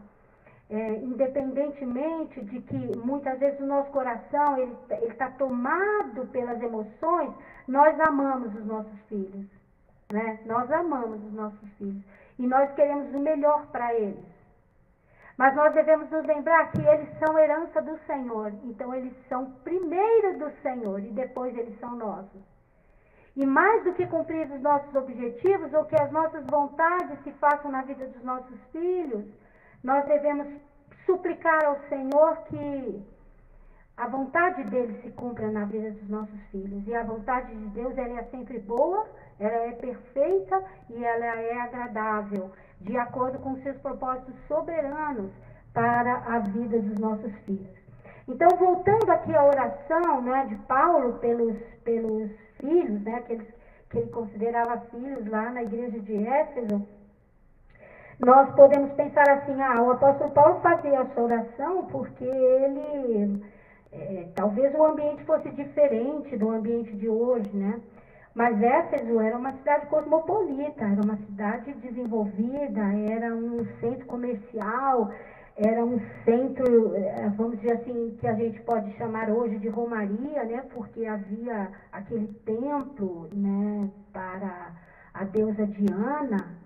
Independentemente de que muitas vezes o nosso coração ele está tomado pelas emoções, nós amamos os nossos filhos, né? Nós amamos os nossos filhos e nós queremos o melhor para eles. Mas nós devemos nos lembrar que eles são herança do Senhor. Então, eles são primeiro do Senhor e depois eles são nossos. E mais do que cumprir os nossos objetivos ou que as nossas vontades se façam na vida dos nossos filhos, nós devemos suplicar ao Senhor que a vontade dele se cumpra na vida dos nossos filhos. E a vontade de Deus, ela é sempre boa, ela é perfeita e ela é agradável, de acordo com seus propósitos soberanos para a vida dos nossos filhos. Então, voltando aqui à oração, né, de Paulo pelos filhos, né, aqueles que ele considerava filhos lá na igreja de Éfeso, nós podemos pensar assim, o apóstolo Paulo fazia essa oração porque ele, talvez o ambiente fosse diferente do ambiente de hoje, né? Mas Éfeso era uma cidade cosmopolita, era uma cidade desenvolvida, era um centro comercial, era um centro, vamos dizer assim, que a gente pode chamar hoje de romaria, né? Porque havia aquele templo, né, para a deusa Diana,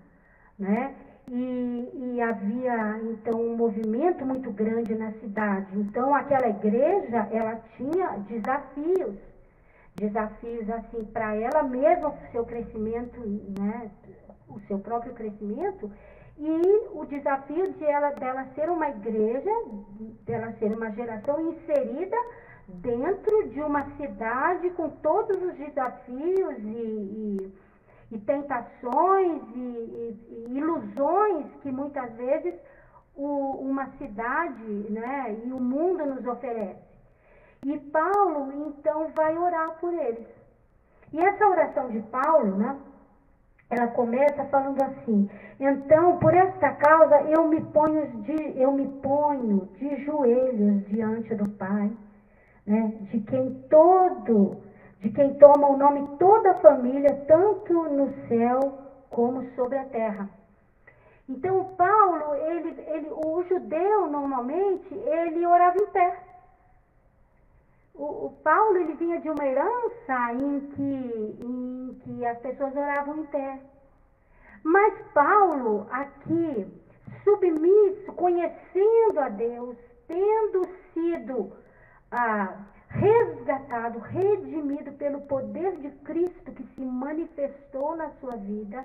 né? E havia, então, um movimento muito grande na cidade. Então, aquela igreja, ela tinha desafios assim, para ela mesma, o seu crescimento, né, o seu próprio crescimento, e o desafio dela ser uma igreja, dela ser uma geração inserida dentro de uma cidade com todos os desafios e tentações e ilusões que muitas vezes uma cidade, né, e o mundo nos oferece. E Paulo, então, vai orar por eles. E essa oração de Paulo, né, ela começa falando assim: então, por esta causa, eu me ponho de joelhos diante do Pai, né, de quem toma o nome toda a família, tanto no céu como sobre a terra. Então, Paulo, o judeu, normalmente, ele orava em pé. O Paulo, ele vinha de uma herança em que as pessoas oravam em pé. Mas Paulo, aqui, submisso, conhecendo a Deus, tendo sido resgatado, redimido pelo poder de Cristo que se manifestou na sua vida,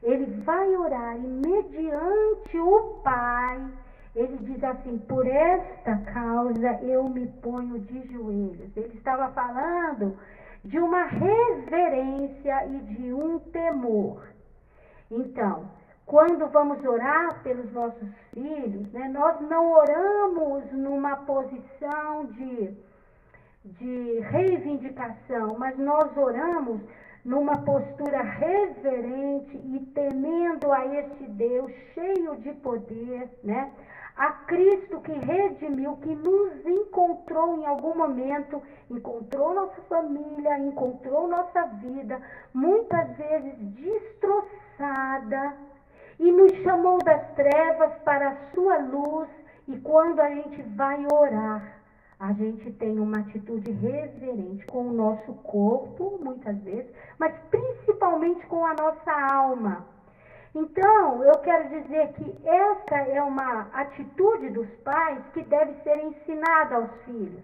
ele vai orar e mediante o Pai, ele diz assim: por esta causa eu me ponho de joelhos. Ele estava falando de uma reverência e de um temor. Então, quando vamos orar pelos nossos filhos, né, nós não oramos numa posição de reivindicação, mas nós oramos numa postura reverente e temendo a este Deus cheio de poder, né? A Cristo que redimiu, que nos encontrou em algum momento, encontrou nossa família, encontrou nossa vida, muitas vezes destroçada, e nos chamou das trevas para a sua luz. E quando a gente vai orar, a gente tem uma atitude reverente com o nosso corpo, muitas vezes, mas principalmente com a nossa alma. Então, eu quero dizer que essa é uma atitude dos pais que deve ser ensinada aos filhos,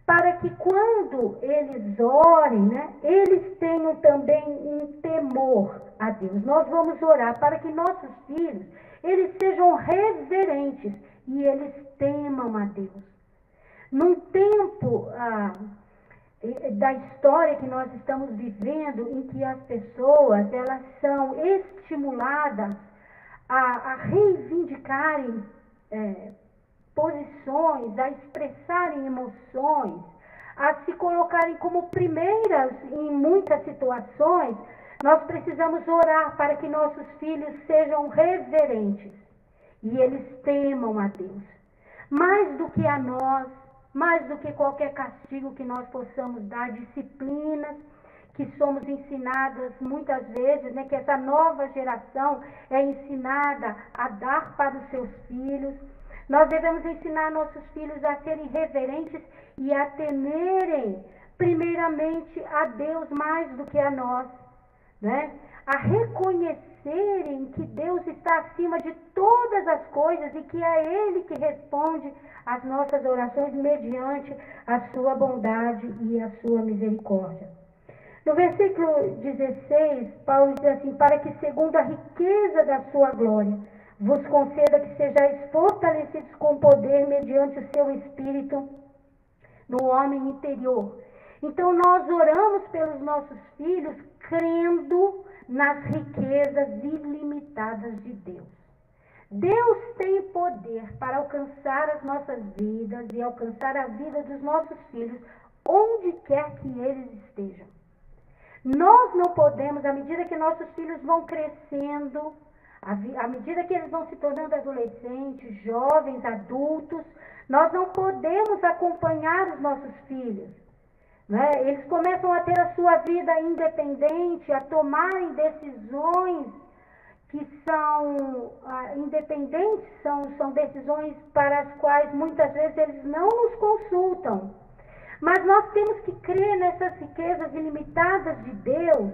para que quando eles orem, né, eles tenham também um temor a Deus. Nós vamos orar para que nossos filhos, eles sejam reverentes e eles temam a Deus. Num tempo da história que nós estamos vivendo, em que as pessoas elas são estimuladas a reivindicarem posições, a expressarem emoções, a se colocarem como primeiras em muitas situações, nós precisamos orar para que nossos filhos sejam reverentes e eles temam a Deus. Mais do que a nós, mais do que qualquer castigo que nós possamos dar, disciplinas que somos ensinadas muitas vezes, né, que essa nova geração é ensinada a dar para os seus filhos. Nós devemos ensinar nossos filhos a serem reverentes e a temerem primeiramente a Deus mais do que a nós, né? A reconhecerem que Deus está acima de todas as coisas e que é Ele que responde às nossas orações mediante a sua bondade e a sua misericórdia. No versículo 16, Paulo diz assim: para que segundo a riqueza da sua glória vos conceda que sejais fortalecidos com poder mediante o seu Espírito no homem interior. Então nós oramos pelos nossos filhos crendo nas riquezas ilimitadas de Deus. Deus tem poder para alcançar as nossas vidas e alcançar a vida dos nossos filhos onde quer que eles estejam. Nós não podemos, à medida que nossos filhos vão crescendo, à medida que eles vão se tornando adolescentes, jovens, adultos, nós não podemos acompanhar os nossos filhos. Né? Eles começam a ter a sua vida independente, a tomarem decisões que são independentes, são decisões para as quais muitas vezes eles não nos consultam. Mas nós temos que crer nessas riquezas ilimitadas de Deus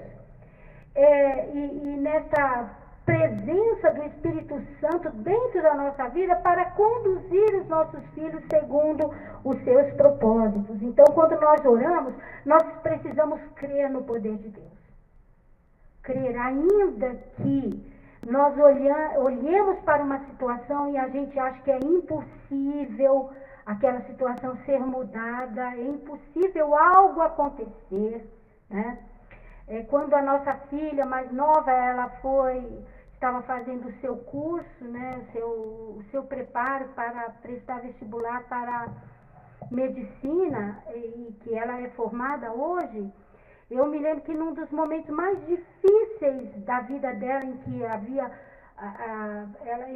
e nessa presença do Espírito Santo dentro da nossa vida para conduzir os nossos filhos segundo os seus propósitos. Então, quando nós oramos, nós precisamos crer no poder de Deus. Crer, ainda que nós olhemos para uma situação e a gente acha que é impossível aquela situação ser mudada, é impossível algo acontecer, né? Quando a nossa filha mais nova, ela estava fazendo o seu curso, né, o seu preparo para prestar vestibular para medicina, e que ela é formada hoje, eu me lembro que num dos momentos mais difíceis da vida dela, em que ela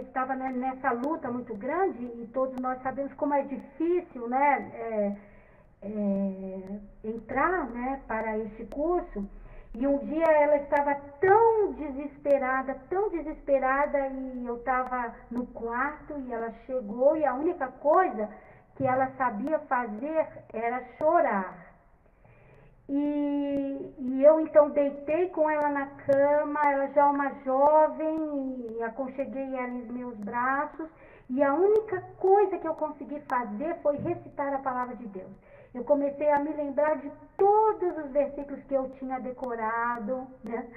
estava nessa luta muito grande, e todos nós sabemos como é difícil, né, entrar, né, para esse curso. E um dia ela estava tão desesperada, e eu estava no quarto e ela chegou e a única coisa que ela sabia fazer era chorar. E eu então deitei com ela na cama, ela já é uma jovem, e aconcheguei ela em meus braços, e a única coisa que eu consegui fazer foi recitar a palavra de Deus. eu comecei a me lembrar de todos os versículos que eu tinha decorado, né?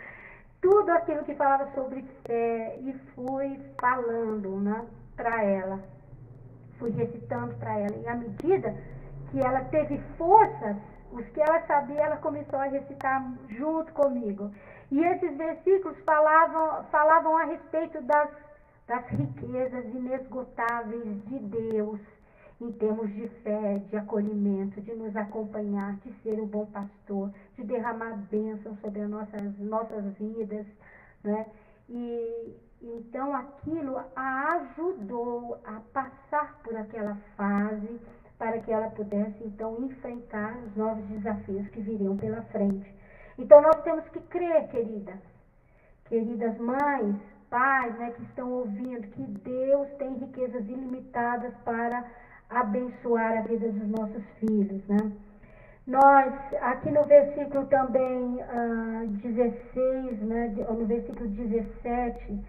Tudo aquilo que falava sobre fé, e fui falando, né, para ela. Fui recitando para ela. E à medida que ela teve forças, os que ela sabia, ela começou a recitar junto comigo. E esses versículos falavam a respeito das riquezas inesgotáveis de Deus, em termos de fé, de acolhimento, de nos acompanhar, de ser o bom pastor, de derramar bênçãos sobre as nossas vidas, né? E então aquilo a ajudou a passar por aquela fase, para que ela pudesse então enfrentar os novos desafios que viriam pela frente. Então nós temos que crer, queridas mães, pais, né, que estão ouvindo, que Deus tem riquezas ilimitadas para abençoar a vida dos nossos filhos, né? Nós, aqui no versículo também 16, né, no versículo 17,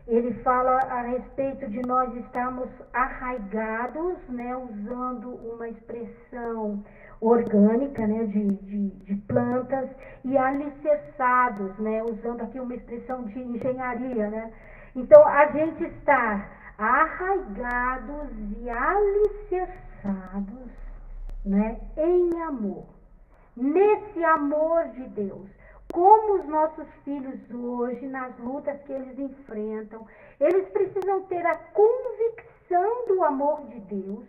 ele fala a respeito de nós estarmos arraigados, né, usando uma expressão orgânica, né, de plantas, e alicerçados, né, usando aqui uma expressão de engenharia, né. Então, a gente está arraigados e alicerçados, né, em amor, nesse amor de Deus. Como os nossos filhos hoje, nas lutas que eles enfrentam, eles precisam ter a convicção do amor de Deus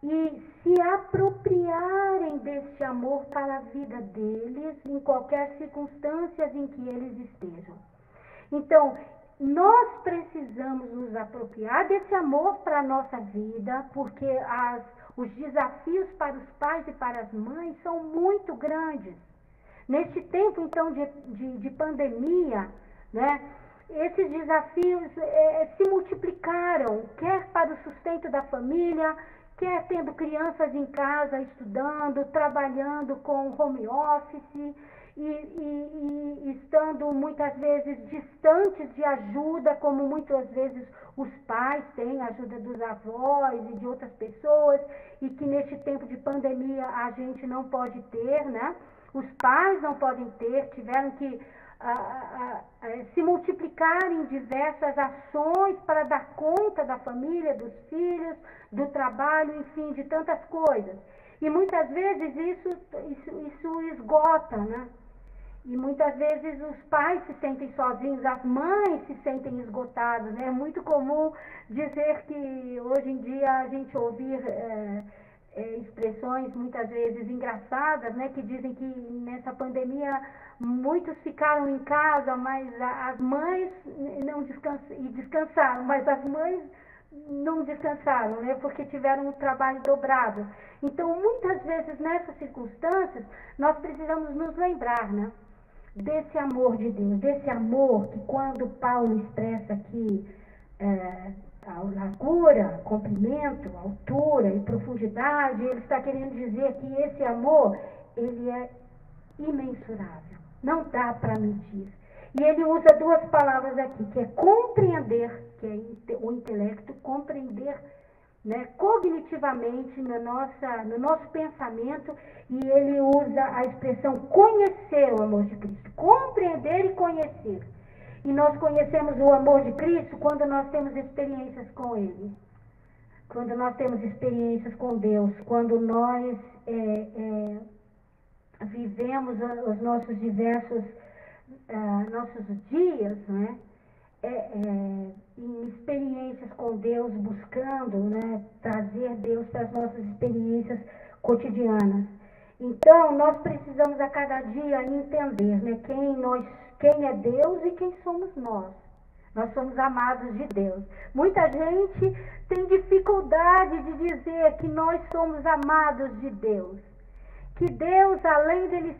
e se apropriarem desse amor para a vida deles, em qualquer circunstância em que eles estejam. Então, nós precisamos nos apropriar desse amor para a nossa vida, porque os desafios para os pais e para as mães são muito grandes. Neste tempo, então, de pandemia, né, esses desafios se multiplicaram, quer para o sustento da família, quer tendo crianças em casa, estudando, trabalhando com home office, e estando muitas vezes distantes de ajuda, como muitas vezes os pais têm, a ajuda dos avós e de outras pessoas, e que neste tempo de pandemia a gente não pode ter, né? Os pais não podem ter, tiveram que se multiplicar em diversas ações para dar conta da família, dos filhos, do trabalho, enfim, de tantas coisas. E muitas vezes isso esgota, né? E muitas vezes os pais se sentem sozinhos, as mães se sentem esgotadas, né? É muito comum dizer que hoje em dia a gente ouvir expressões muitas vezes engraçadas, né? Que dizem que nessa pandemia muitos ficaram em casa, mas as mães não descansaram, mas as mães não descansaram, né? Porque tiveram um trabalho dobrado. Então, muitas vezes nessas circunstâncias, nós precisamos nos lembrar, né? Desse amor de Deus, desse amor que quando Paulo expressa aqui a largura, comprimento, altura e profundidade, ele está querendo dizer que esse amor, ele é imensurável, não dá para medir. E ele usa duas palavras aqui, que é compreender, que é o intelecto, compreender, né, cognitivamente no nosso pensamento, e ele usa a expressão conhecer o amor de Cristo, compreender e conhecer. E nós conhecemos o amor de Cristo quando nós temos experiências com Ele, quando nós temos experiências com Deus, quando nós vivemos os nossos diversos nossos dias, né? Em experiências com Deus, buscando, né, trazer Deus para as nossas experiências cotidianas. Então, nós precisamos a cada dia entender, né, quem é Deus e quem somos nós. Nós somos amados de Deus. Muita gente tem dificuldade de dizer que nós somos amados de Deus. Que Deus, além dele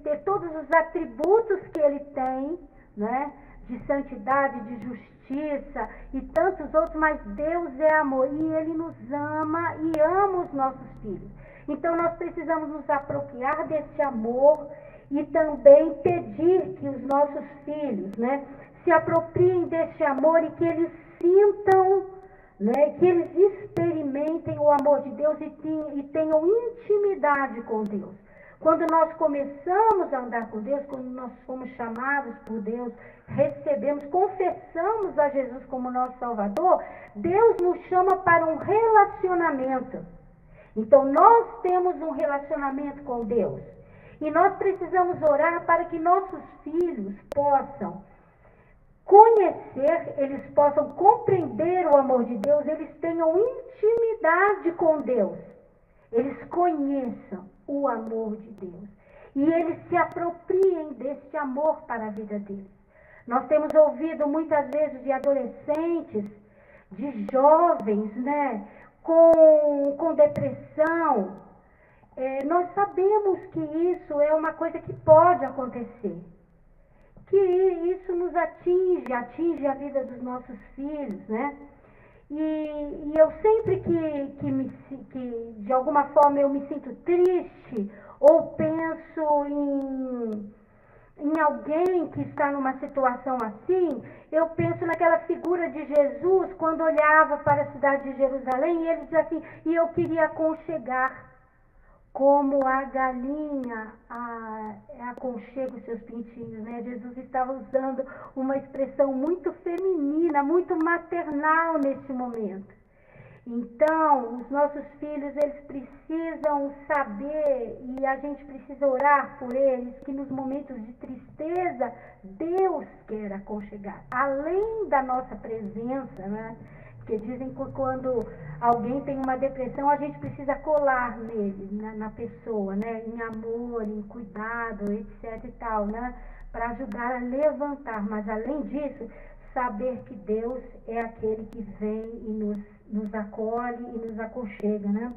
ter todos os atributos que Ele tem, né, de santidade, de justiça e tantos outros, mas Deus é amor e Ele nos ama e ama os nossos filhos. Então nós precisamos nos apropriar desse amor e também pedir que os nossos filhos, né, se apropriem desse amor e que eles sintam, né, que eles experimentem o amor de Deus e tenham intimidade com Deus. Quando nós começamos a andar com Deus, quando nós fomos chamados por Deus, recebemos, confessamos a Jesus como nosso Salvador, Deus nos chama para um relacionamento. Então nós temos um relacionamento com Deus. E nós precisamos orar para que nossos filhos possam conhecer, eles possam compreender o amor de Deus, eles tenham intimidade com Deus, eles conheçam o amor de Deus e eles se apropriem desse amor para a vida deles. Nós temos ouvido muitas vezes de adolescentes, de jovens, né, com depressão. Nós sabemos que isso é uma coisa que pode acontecer, que isso nos atinge a vida dos nossos filhos, né? E eu sempre que de alguma forma eu me sinto triste ou penso em alguém que está numa situação assim, eu penso naquela figura de Jesus quando olhava para a cidade de Jerusalém e ele diz assim, e eu queria aconchegar como a galinha aconchega os seus pintinhos, né? Jesus estava usando uma expressão muito feminina, muito maternal nesse momento. Então, os nossos filhos, eles precisam saber, e a gente precisa orar por eles, que nos momentos de tristeza, Deus quer aconchegar, além da nossa presença, né? Porque dizem que quando alguém tem uma depressão, a gente precisa colar nele, na pessoa, né? Em amor, em cuidado, etc e tal, né? Para ajudar a levantar. Mas além disso, saber que Deus é aquele que vem e nos acolhe e nos aconchega, né?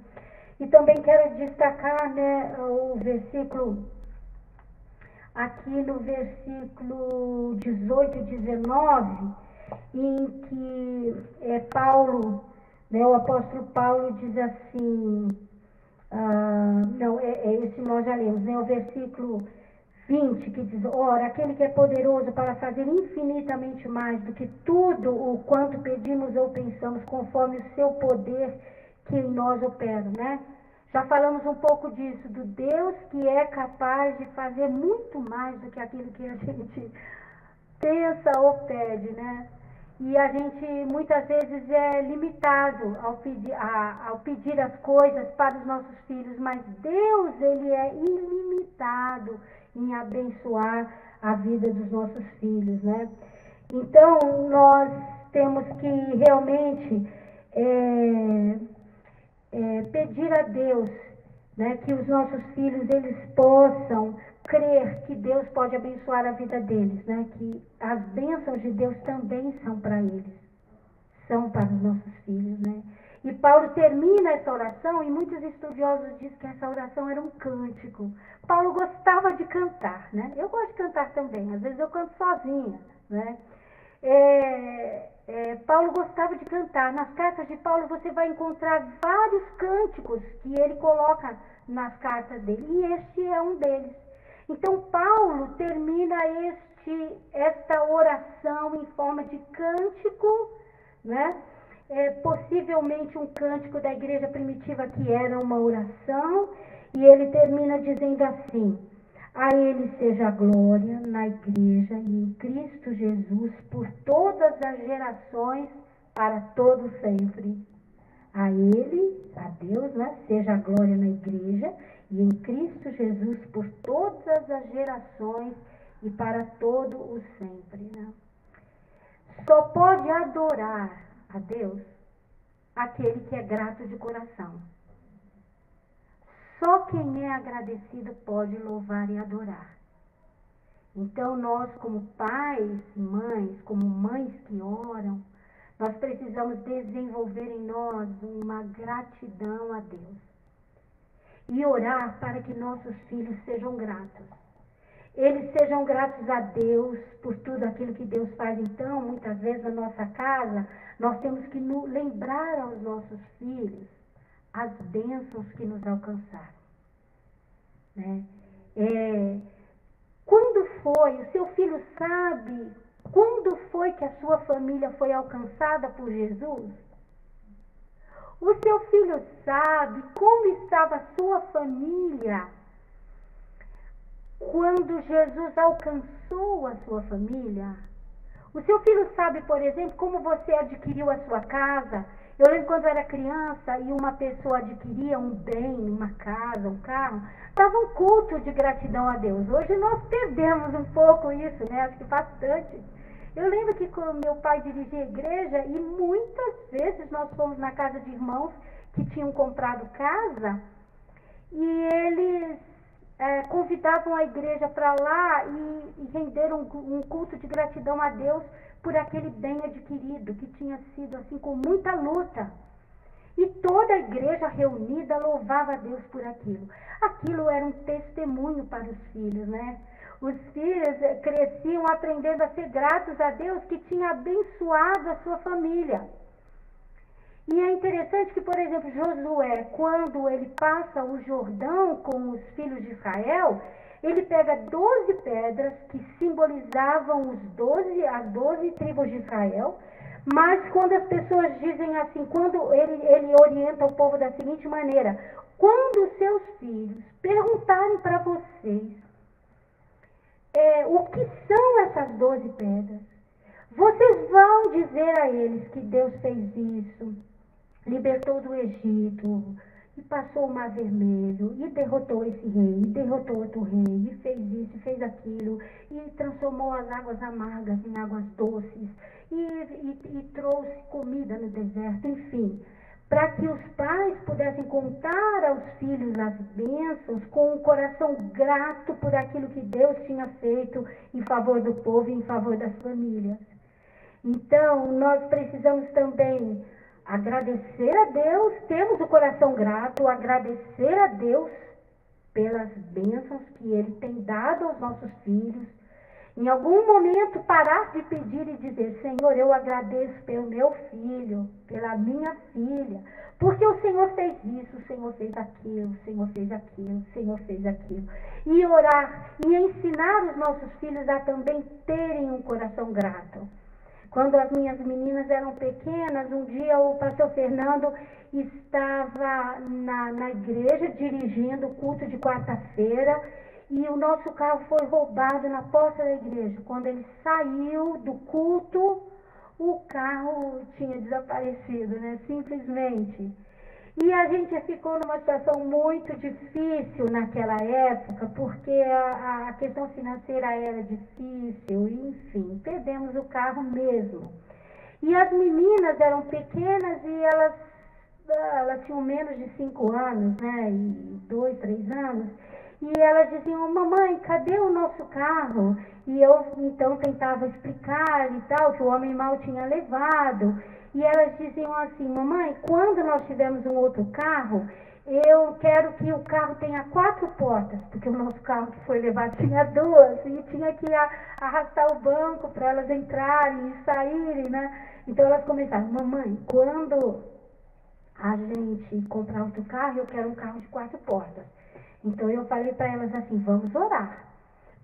E também quero destacar, né, o versículo, aqui no versículo 18 e 19, em que Paulo, né, o apóstolo Paulo diz assim, esse nós já lemos, né, o versículo 20, que diz, ora, aquele que é poderoso para fazer infinitamente mais do que tudo o quanto pedimos ou pensamos, conforme o seu poder que em nós opera, né? Já falamos um pouco disso, do Deus que é capaz de fazer muito mais do que aquilo que a gente pensa ou pede, né? E a gente muitas vezes é limitado ao pedir as coisas para os nossos filhos, mas Deus, ele é ilimitado em abençoar a vida dos nossos filhos, né? Então, nós temos que realmente pedir a Deus, né, que os nossos filhos, eles possam crer que Deus pode abençoar a vida deles, né? Que as bênçãos de Deus também são para eles, são para os nossos filhos, né? E Paulo termina essa oração, e muitos estudiosos dizem que essa oração era um cântico. Paulo gostava de cantar, né? Eu gosto de cantar também, às vezes eu canto sozinha, né? Paulo gostava de cantar. Nas cartas de Paulo você vai encontrar vários cânticos que ele coloca nas cartas dele, e este é um deles. Então Paulo termina esta oração em forma de cântico, né? Possivelmente um cântico da igreja primitiva que era uma oração, e ele termina dizendo assim, a ele seja a glória na igreja e em Cristo Jesus por todas as gerações, para todo sempre. A ele, a Deus, né, seja a glória na igreja e em Cristo Jesus por todas as gerações e para todo o sempre, né? Só pode adorar a Deus aquele que é grato de coração. Só quem é agradecido pode louvar e adorar. Então nós, como pais e mães, como mães que oram, nós precisamos desenvolver em nós uma gratidão a Deus. E orar para que nossos filhos sejam gratos. Eles sejam gratos a Deus por tudo aquilo que Deus faz. Então, muitas vezes na nossa casa, nós temos que lembrar aos nossos filhos as bênçãos que nos alcançaram, né? Quando foi, o seu filho sabe quando foi que a sua família foi alcançada por Jesus? O seu filho sabe como estava a sua família quando Jesus alcançou a sua família? O seu filho sabe, por exemplo, como você adquiriu a sua casa? Eu lembro quando eu era criança e uma pessoa adquiria um bem, uma casa, um carro, dava um culto de gratidão a Deus. Hoje nós perdemos um pouco isso, né? Acho que bastante. Eu lembro que quando meu pai dirigia a igreja e muitas vezes nós fomos na casa de irmãos que tinham comprado casa e eles convidavam a igreja para lá e renderam um culto de gratidão a Deus por aquele bem adquirido, que tinha sido assim com muita luta. E toda a igreja reunida louvava a Deus por aquilo. Aquilo era um testemunho para os filhos, né? Os filhos cresciam aprendendo a ser gratos a Deus que tinha abençoado a sua família. E é interessante que, por exemplo, Josué, quando ele passa o Jordão com os filhos de Israel, ele pega 12 pedras que simbolizavam as 12 tribos de Israel, mas quando as pessoas dizem assim, quando ele orienta o povo da seguinte maneira: quando os seus filhos perguntarem para vocês o que são essas 12 pedras, vocês vão dizer a eles que Deus fez isso, libertou do Egito, e passou o Mar Vermelho, e derrotou esse rei, e derrotou outro rei, e fez isso, e fez aquilo, e transformou as águas amargas em águas doces, e trouxe comida no deserto, enfim, para que os pais pudessem contar aos filhos as bênçãos com um coração grato por aquilo que Deus tinha feito em favor do povo e em favor das famílias. Então, nós precisamos também agradecer a Deus, temos o coração grato, agradecer a Deus pelas bênçãos que Ele tem dado aos nossos filhos. Em algum momento parar de pedir e dizer: Senhor, eu agradeço pelo meu filho, pela minha filha, porque o Senhor fez isso, o Senhor fez aquilo, o Senhor fez aquilo, o Senhor fez aquilo. E orar e ensinar os nossos filhos a também terem um coração grato. Quando as minhas meninas eram pequenas, um dia o pastor Fernando estava na igreja dirigindo o culto de quarta-feira e o nosso carro foi roubado na porta da igreja. Quando ele saiu do culto, o carro tinha desaparecido, né? Simplesmente. E a gente ficou numa situação muito difícil naquela época, porque a questão financeira era difícil, enfim, perdemos o carro mesmo. E as meninas eram pequenas e elas tinham menos de 5 anos, né, e 2, 3 anos, e elas diziam: mamãe, cadê o nosso carro? E eu então tentava explicar e tal, que o homem mau tinha levado. E elas diziam assim: mamãe, quando nós tivermos um outro carro, eu quero que o carro tenha 4 portas, porque o nosso carro que foi levado tinha 2, e tinha que arrastar o banco para elas entrarem e saírem, né? Então elas começaram: mamãe, quando a gente comprar outro carro, eu quero um carro de 4 portas. Então eu falei para elas assim: vamos orar,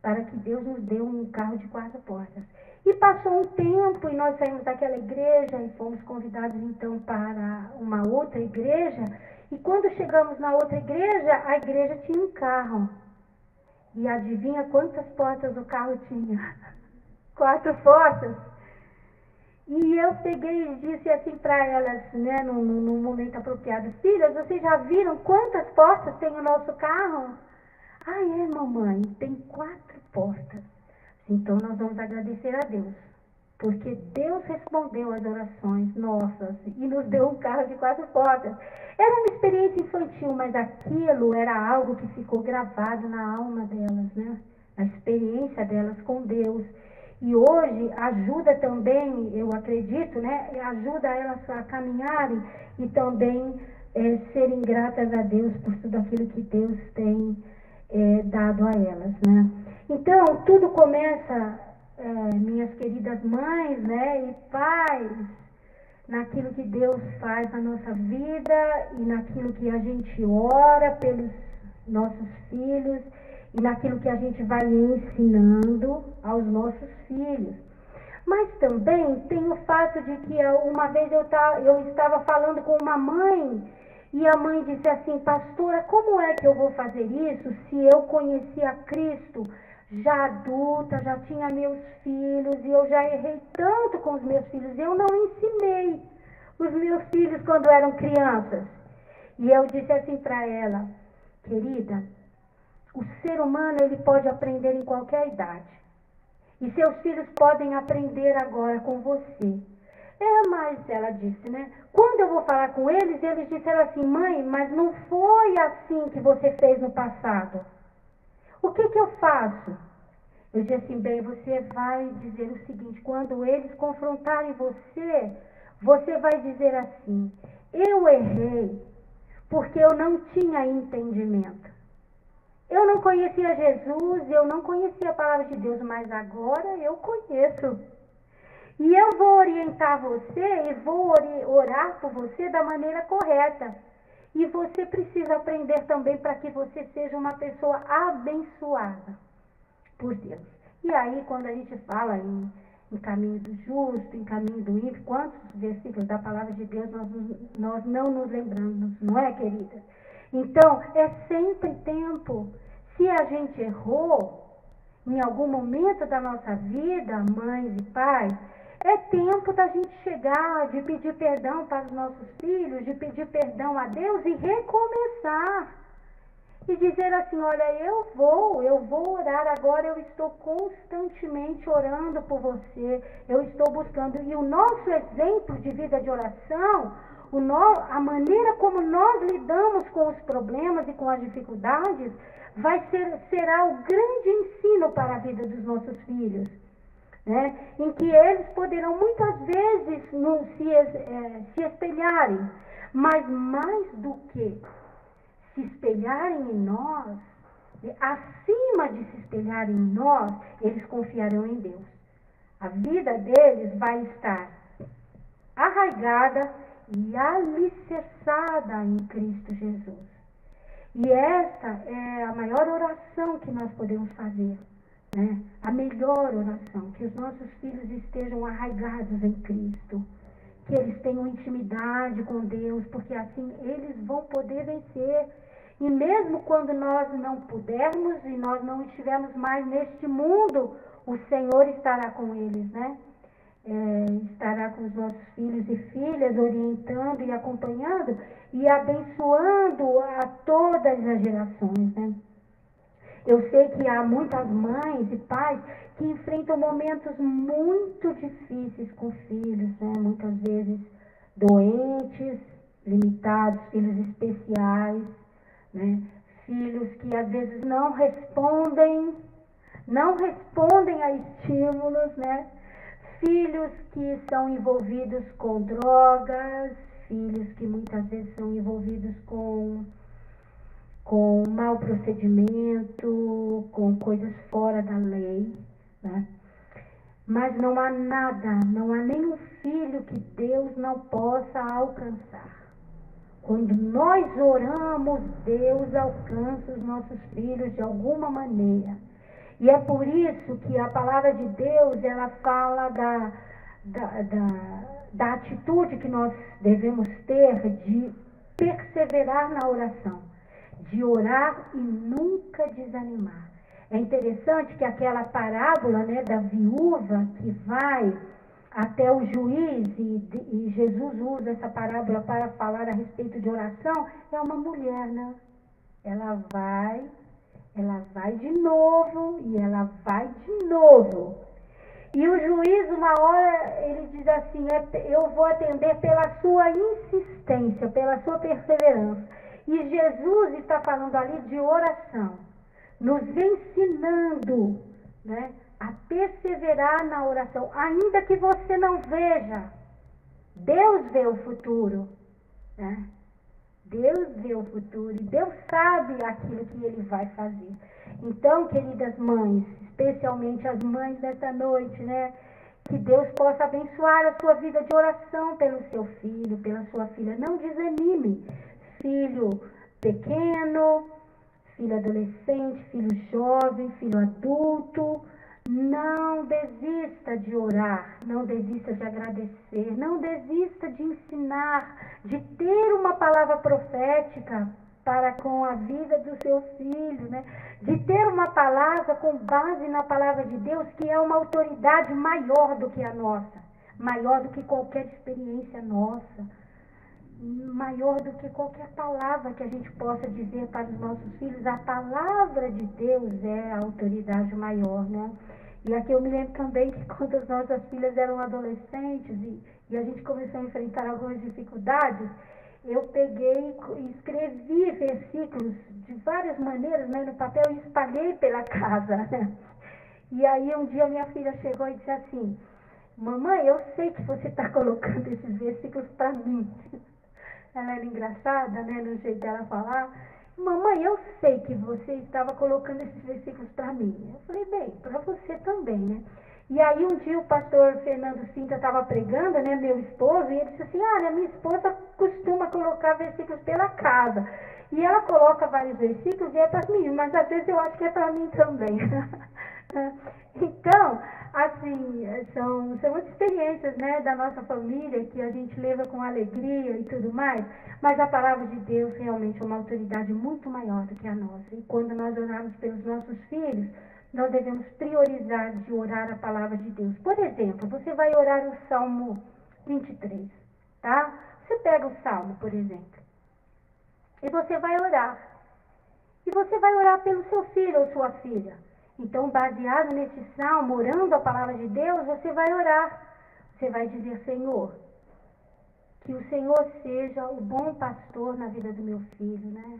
para que Deus nos dê um carro de 4 portas. E passou um tempo e nós saímos daquela igreja e fomos convidados então para uma outra igreja. E quando chegamos na outra igreja, a igreja tinha um carro. E adivinha quantas portas o carro tinha? 4 portas. E eu peguei e disse assim para elas, né, num momento apropriado: filhas, vocês já viram quantas portas tem o nosso carro? Ah, é, mamãe, tem 4 portas. Então nós vamos agradecer a Deus, porque Deus respondeu às orações nossas e nos deu um carro de 4 portas. Era uma experiência infantil, mas aquilo era algo que ficou gravado na alma delas, né? A experiência delas com Deus. E hoje ajuda também, eu acredito, né? Ajuda elas a caminharem e também serem gratas a Deus por tudo aquilo que Deus tem dado a elas, né? Então, tudo começa, minhas queridas mães, né, e pais, naquilo que Deus faz na nossa vida e naquilo que a gente ora pelos nossos filhos e naquilo que a gente vai ensinando aos nossos filhos. Mas também tem o fato de que uma vez eu estava falando com uma mãe e a mãe disse assim: pastora, como é que eu vou fazer isso se eu conheci a Cristo já adulta, já tinha meus filhos e eu já errei tanto com os meus filhos, eu não ensinei os meus filhos quando eram crianças. E eu disse assim para ela: querida, o ser humano ele pode aprender em qualquer idade. E seus filhos podem aprender agora com você. Mas ela disse, né? Quando eu vou falar com eles, eles disseram assim: mãe, mas não foi assim que você fez no passado. O que eu faço? Eu disse assim: bem, você vai dizer o seguinte: quando eles confrontarem você, você vai dizer assim: eu errei porque eu não tinha entendimento. Eu não conhecia Jesus, eu não conhecia a palavra de Deus, mas agora eu conheço. E eu vou orientar você e vou orar por você da maneira correta. E você precisa aprender também para que você seja uma pessoa abençoada por Deus. E aí, quando a gente fala em caminho do justo, em caminho do ímpio, quantos versículos da palavra de Deus nós não nos lembramos, não é, querida? Então, é sempre tempo. Se a gente errou em algum momento da nossa vida, mães e pais, é tempo da gente chegar, de pedir perdão para os nossos filhos, de pedir perdão a Deus e recomeçar. E dizer assim: olha, eu vou orar agora, eu estou constantemente orando por você, eu estou buscando. E o nosso exemplo de vida de oração, a maneira como nós lidamos com os problemas e com as dificuldades, será o grande ensino para a vida dos nossos filhos, né? Em que eles poderão muitas vezes se espelharem, mas mais do que se espelharem em nós, acima de se espelharem em nós, eles confiarão em Deus. A vida deles vai estar arraigada e alicerçada em Cristo Jesus. E essa é a maior oração que nós podemos fazer, né? A melhor oração, que os nossos filhos estejam arraigados em Cristo, que eles tenham intimidade com Deus, porque assim eles vão poder vencer. E mesmo quando nós não pudermos e nós não estivermos mais neste mundo, o Senhor estará com eles, né? Estará com os nossos filhos e filhas, orientando e acompanhando e abençoando a todas as gerações, né? Eu sei que há muitas mães e pais que enfrentam momentos muito difíceis com filhos, né? Muitas vezes doentes, limitados, filhos especiais, né? Filhos que às vezes não respondem a estímulos, né? Filhos que são envolvidos com drogas, filhos que muitas vezes são envolvidos com mau procedimento, com coisas fora da lei, né? Mas não há nenhum filho que Deus não possa alcançar. Quando nós oramos, Deus alcança os nossos filhos de alguma maneira. E é por isso que a palavra de Deus, ela fala da atitude que nós devemos ter de perseverar na oração, de orar e nunca desanimar. É interessante que aquela parábola, né, da viúva que vai até o juiz, e Jesus usa essa parábola para falar a respeito de oração, é uma mulher, né? Ela vai de novo, e ela vai de novo. E o juiz, uma hora, ele diz assim: eu vou atender pela sua insistência, pela sua perseverança. E Jesus está falando ali de oração, nos ensinando, né, a perseverar na oração, ainda que você não veja. Deus vê o futuro, né? Deus vê o futuro e Deus sabe aquilo que Ele vai fazer. Então, queridas mães, especialmente as mães dessa noite, né? Que Deus possa abençoar a sua vida de oração pelo seu filho, pela sua filha. Não desanime. Filho pequeno, filho adolescente, filho jovem, filho adulto, Não desista de orar, não desista de agradecer, não desista de ensinar, de ter uma palavra profética para com a vida do seu filho, né? De ter uma palavra com base na palavra de Deus, que é uma autoridade maior do que a nossa, maior do que qualquer experiência nossa, maior do que qualquer palavra que a gente possa dizer para os nossos filhos. A palavra de Deus é a autoridade maior, né? E aqui eu me lembro também que quando as nossas filhas eram adolescentes e a gente começou a enfrentar algumas dificuldades, eu peguei e escrevi versículos de várias maneiras, né, no papel e espalhei pela casa, né? E aí um dia minha filha chegou e disse assim: mamãe, eu sei que você está colocando esses versículos para mim. Ela era engraçada, né, no jeito dela falar. Mamãe, eu sei que você estava colocando esses versículos para mim. Eu falei, bem, para você também, né? E aí um dia o pastor Fernando Cinta estava pregando, né, meu esposo, e ele disse assim: ah, minha esposa costuma colocar versículos pela casa. E ela coloca vários versículos e é para mim, mas às vezes eu acho que é para mim também. Então, assim, são as experiências, né, da nossa família que a gente leva com alegria e tudo mais, mas a palavra de Deus realmente é uma autoridade muito maior do que a nossa. E quando nós orarmos pelos nossos filhos, nós devemos priorizar de orar a palavra de Deus. Por exemplo, você vai orar o Salmo 23, tá? Você pega o Salmo, por exemplo, e você vai orar. E você vai orar pelo seu filho ou sua filha. Então, baseado nesse salmo, orando a palavra de Deus, você vai orar. Você vai dizer: Senhor, que o Senhor seja o bom pastor na vida do meu filho, né?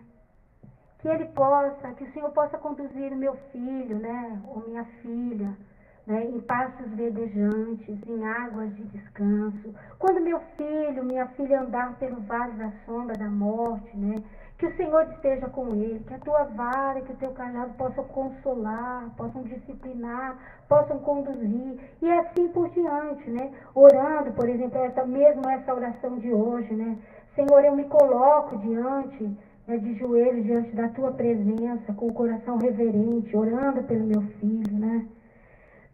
Que o Senhor possa conduzir o meu filho, né? Ou minha filha, né? Em pastos verdejantes, em águas de descanso. Quando meu filho, minha filha andar pelo vale da sombra da morte, né? Que o Senhor esteja com ele, que a tua vara, que o teu cajado possam consolar, possam disciplinar, possam conduzir, e assim por diante, né? Orando, por exemplo, essa oração de hoje, né? Senhor, eu me coloco diante, né, de joelhos, diante da tua presença, com o coração reverente, orando pelo meu filho, né?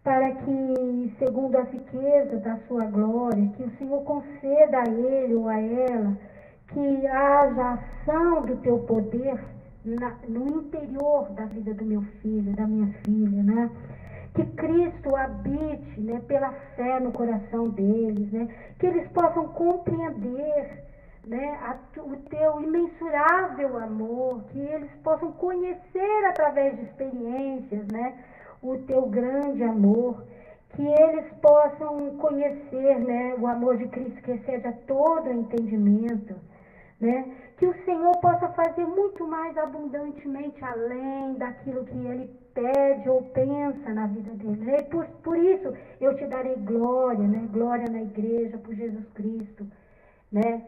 Para que, segundo as riquezas da sua glória, que o Senhor conceda a ele ou a ela, que haja ação do teu poder no interior da vida do meu filho, da minha filha, né? Que Cristo habite, né, pela fé no coração deles, né? Que eles possam compreender, né, o teu imensurável amor, que eles possam conhecer através de experiências, né, o teu grande amor, que eles possam conhecer, né, o amor de Cristo que excede a todo entendimento, né? Que o Senhor possa fazer muito mais abundantemente além daquilo que ele pede ou pensa na vida dele, né? Por isso eu te darei glória, né? Glória na igreja por Jesus Cristo, né?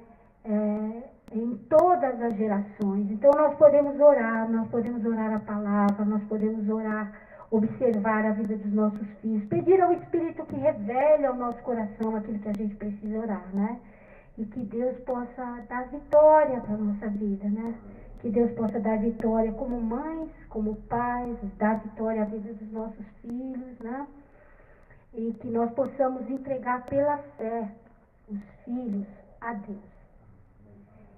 Em todas as gerações. Então nós podemos orar a palavra, nós podemos orar, observar a vida dos nossos filhos, pedir ao Espírito que revele ao nosso coração aquilo que a gente precisa orar, né? E que Deus possa dar vitória para a nossa vida, né? Que Deus possa dar vitória como mães, como pais, dar vitória à vida dos nossos filhos, né? E que nós possamos entregar pela fé os filhos a Deus.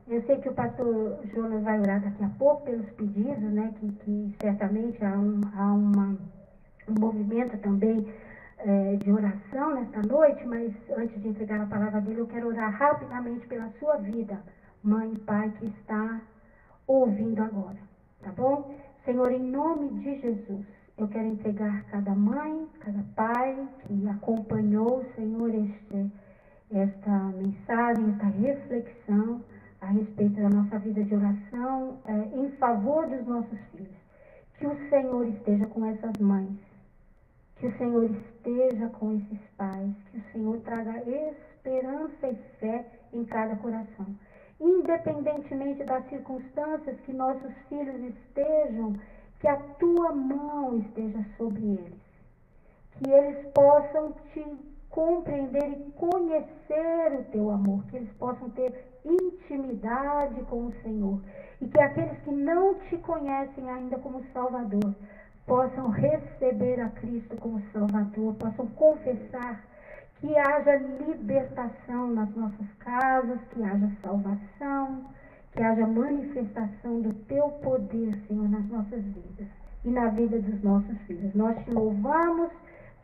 Eu sei que o pastor Jonas vai orar daqui a pouco pelos pedidos, né? Que certamente há um movimento também de oração nesta noite, mas antes de entregar a palavra dele, eu quero orar rapidamente pela sua vida, mãe e pai que está ouvindo agora, tá bom? Senhor, em nome de Jesus, eu quero entregar cada mãe, cada pai que acompanhou, Senhor, esta mensagem, esta reflexão a respeito da nossa vida de oração em favor dos nossos filhos. Que o Senhor esteja com essas mães, que o Senhor esteja com esses pais, que o Senhor traga esperança e fé em cada coração. Independentemente das circunstâncias que nossos filhos estejam, que a tua mão esteja sobre eles. Que eles possam te compreender e conhecer o teu amor, que eles possam ter intimidade com o Senhor. E que aqueles que não te conhecem ainda como Salvador possam receber a Cristo como Salvador, possam confessar, que haja libertação nas nossas casas, que haja salvação, que haja manifestação do Teu poder, Senhor, nas nossas vidas e na vida dos nossos filhos. Nós Te louvamos,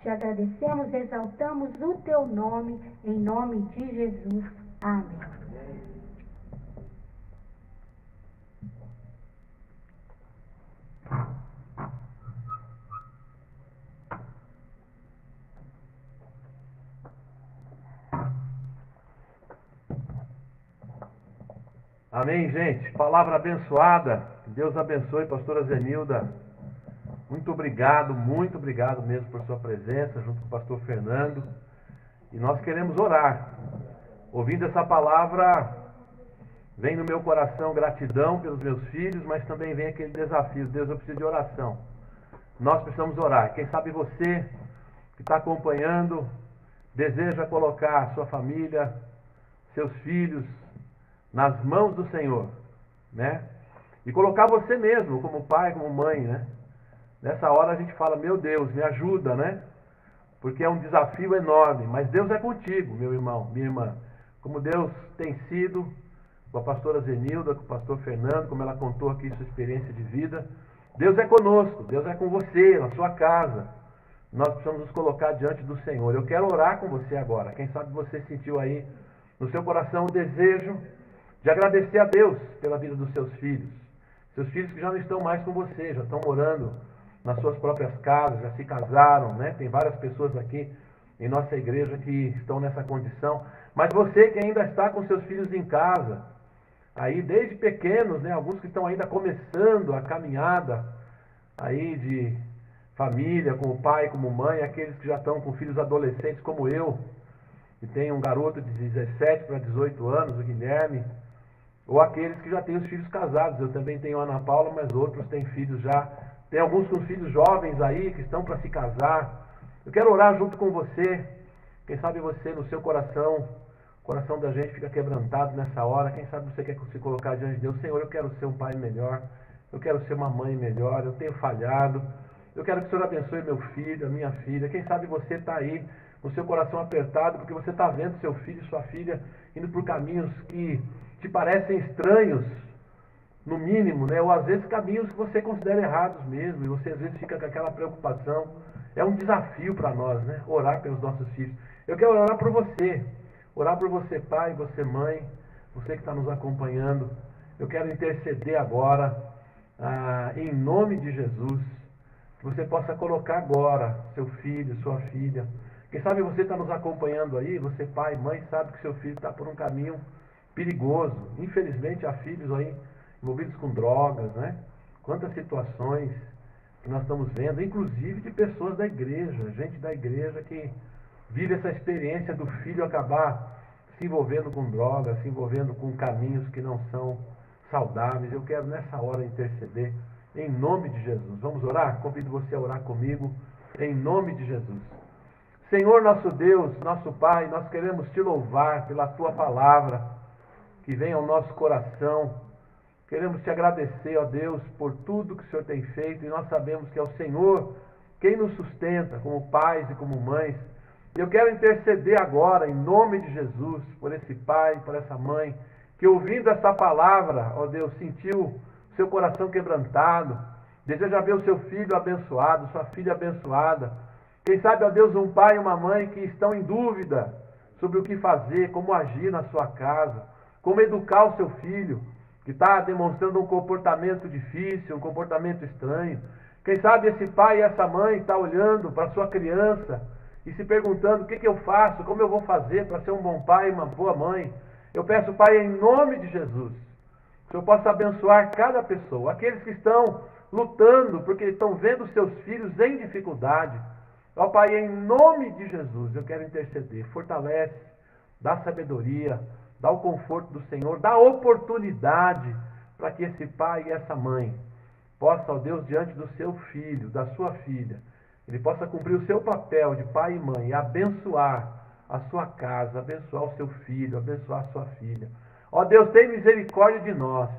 Te agradecemos, exaltamos o Teu nome, em nome de Jesus. Amém. Amém, gente. Palavra abençoada. Deus abençoe, pastora Zenilda. Muito obrigado mesmo por sua presença, junto com o pastor Fernando. E nós queremos orar. Ouvindo essa palavra, vem no meu coração gratidão pelos meus filhos, mas também vem aquele desafio. Deus, eu preciso de oração. Nós precisamos orar. Quem sabe você que está acompanhando, deseja colocar a sua família, seus filhos, nas mãos do Senhor, né? E colocar você mesmo, como pai, como mãe, né? Nessa hora a gente fala, meu Deus, me ajuda, né? Porque é um desafio enorme, mas Deus é contigo, meu irmão, minha irmã. Como Deus tem sido com a pastora Zenilda, com o pastor Fernando, como ela contou aqui sua experiência de vida. Deus é conosco, Deus é com você, na sua casa. Nós precisamos nos colocar diante do Senhor. Eu quero orar com você agora. Quem sabe você sentiu aí no seu coração o desejo de agradecer a Deus pela vida dos seus filhos. Seus filhos que já não estão mais com você, já estão morando nas suas próprias casas, já se casaram, né? Tem várias pessoas aqui em nossa igreja que estão nessa condição. Mas você que ainda está com seus filhos em casa, aí desde pequenos, né? Alguns que estão ainda começando a caminhada aí de família, como pai, como mãe, aqueles que já estão com filhos adolescentes como eu, que tem um garoto de 17 para 18 anos, o Guilherme, ou aqueles que já têm os filhos casados. Eu também tenho a Ana Paula, mas outros têm filhos já. Tem alguns com filhos jovens aí que estão para se casar. Eu quero orar junto com você. Quem sabe você, no seu coração, o coração da gente fica quebrantado nessa hora. Quem sabe você quer se colocar diante de Deus. Senhor, eu quero ser um pai melhor. Eu quero ser uma mãe melhor. Eu tenho falhado. Eu quero que o Senhor abençoe meu filho, a minha filha. Quem sabe você está aí com seu coração apertado porque você está vendo seu filho e sua filha indo por caminhos que te parecem estranhos, no mínimo, né? Ou às vezes caminhos que você considera errados mesmo, e você às vezes fica com aquela preocupação. É um desafio para nós, né? Orar pelos nossos filhos. Eu quero orar por você, pai, você mãe, você que está nos acompanhando. Eu quero interceder agora, em nome de Jesus, que você possa colocar agora seu filho, sua filha. Quem sabe você está nos acompanhando aí, você pai, mãe, sabe que seu filho está por um caminho perigoso. Infelizmente há filhos aí envolvidos com drogas, né? Quantas situações que nós estamos vendo, inclusive de pessoas da igreja, gente da igreja que vive essa experiência do filho acabar se envolvendo com drogas, se envolvendo com caminhos que não são saudáveis. Eu quero nessa hora interceder em nome de Jesus. Vamos orar? Convido você a orar comigo em nome de Jesus. Senhor nosso Deus, nosso Pai, nós queremos te louvar pela tua palavra que vem ao nosso coração. Queremos te agradecer, ó Deus, por tudo que o Senhor tem feito, e nós sabemos que é o Senhor quem nos sustenta, como pais e como mães. Eu quero interceder agora, em nome de Jesus, por esse pai, por essa mãe, que ouvindo essa palavra, ó Deus, sentiu seu coração quebrantado, deseja ver o seu filho abençoado, sua filha abençoada. Quem sabe, ó Deus, um pai e uma mãe que estão em dúvida sobre o que fazer, como agir na sua casa, como educar o seu filho, que está demonstrando um comportamento difícil, um comportamento estranho. Quem sabe esse pai e essa mãe está olhando para a sua criança e se perguntando: o que eu faço, como eu vou fazer para ser um bom pai e uma boa mãe? Eu peço, Pai, em nome de Jesus, que o Senhor possa abençoar cada pessoa, aqueles que estão lutando porque estão vendo seus filhos em dificuldade. Ó Pai, em nome de Jesus, eu quero interceder. Fortalece, dá sabedoria, dá o conforto do Senhor, dá oportunidade para que esse pai e essa mãe possa, ó Deus, diante do seu filho, da sua filha, ele possa cumprir o seu papel de pai e mãe e abençoar a sua casa, abençoar o seu filho, abençoar a sua filha. Ó Deus, tem misericórdia de nós.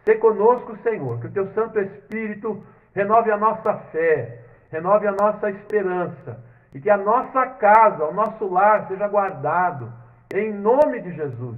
Sê conosco, Senhor, que o teu Santo Espírito renove a nossa fé, renove a nossa esperança, e que a nossa casa, o nosso lar seja guardado, em nome de Jesus.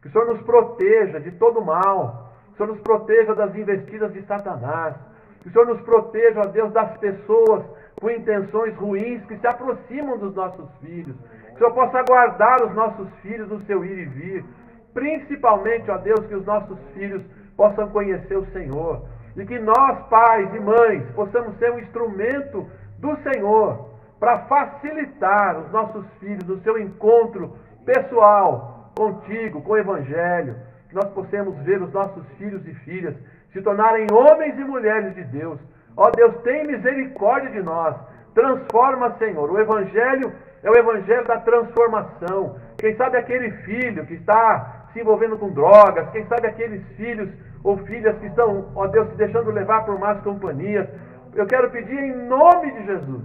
Que o Senhor nos proteja de todo mal, que o Senhor nos proteja das investidas de Satanás, que o Senhor nos proteja, ó Deus, das pessoas com intenções ruins que se aproximam dos nossos filhos, que o Senhor possa guardar os nossos filhos no seu ir e vir, principalmente, ó Deus, que os nossos filhos possam conhecer o Senhor, e que nós, pais e mães, possamos ser um instrumento do Senhor para facilitar os nossos filhos no seu encontro pessoal contigo, com o Evangelho, que nós possamos ver os nossos filhos e filhas se tornarem homens e mulheres de Deus. Ó Deus, tem misericórdia de nós, transforma, Senhor. O Evangelho é o Evangelho da transformação. Quem sabe aquele filho que está se envolvendo com drogas, quem sabe aqueles filhos ou filhas que estão, ó Deus, se deixando levar por más companhias. Eu quero pedir em nome de Jesus.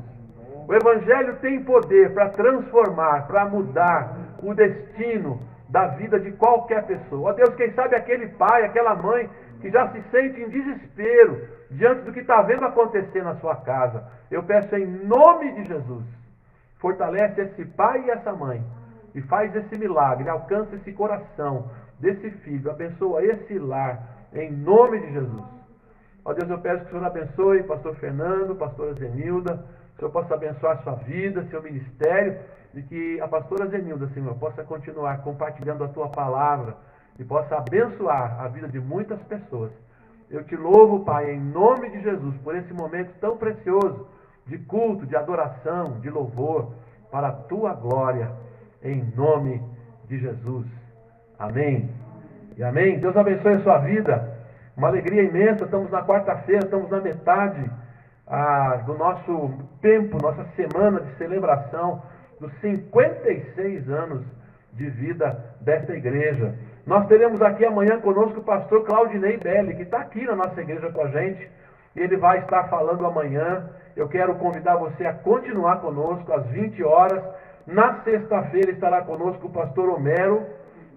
O Evangelho tem poder para transformar, para mudar o destino da vida de qualquer pessoa. Ó Deus, quem sabe aquele pai, aquela mãe que já se sente em desespero diante do que está vendo acontecer na sua casa. Eu peço em nome de Jesus, fortalece esse pai e essa mãe e faz esse milagre, alcança esse coração desse filho, abençoa esse lar, em nome de Jesus. Ó Deus, eu peço que o Senhor abençoe pastor Fernando, pastora Zenilda, que o Senhor possa abençoar sua vida, seu ministério, e que a pastora Zenilda, Senhor, possa continuar compartilhando a tua palavra e possa abençoar a vida de muitas pessoas. Eu te louvo, Pai, em nome de Jesus, por esse momento tão precioso de culto, de adoração, de louvor, para a tua glória, em nome de Jesus. Amém. E amém. Deus abençoe a sua vida. Uma alegria imensa. Estamos na quarta-feira, estamos na metade do nosso tempo, nossa semana de celebração dos 56 anos de vida desta igreja. Nós teremos aqui amanhã conosco o pastor Claudinei Belli, que está aqui na nossa igreja com a gente, e ele vai estar falando amanhã. Eu quero convidar você a continuar conosco às 20 horas. Na sexta-feira estará conosco o pastor Homero,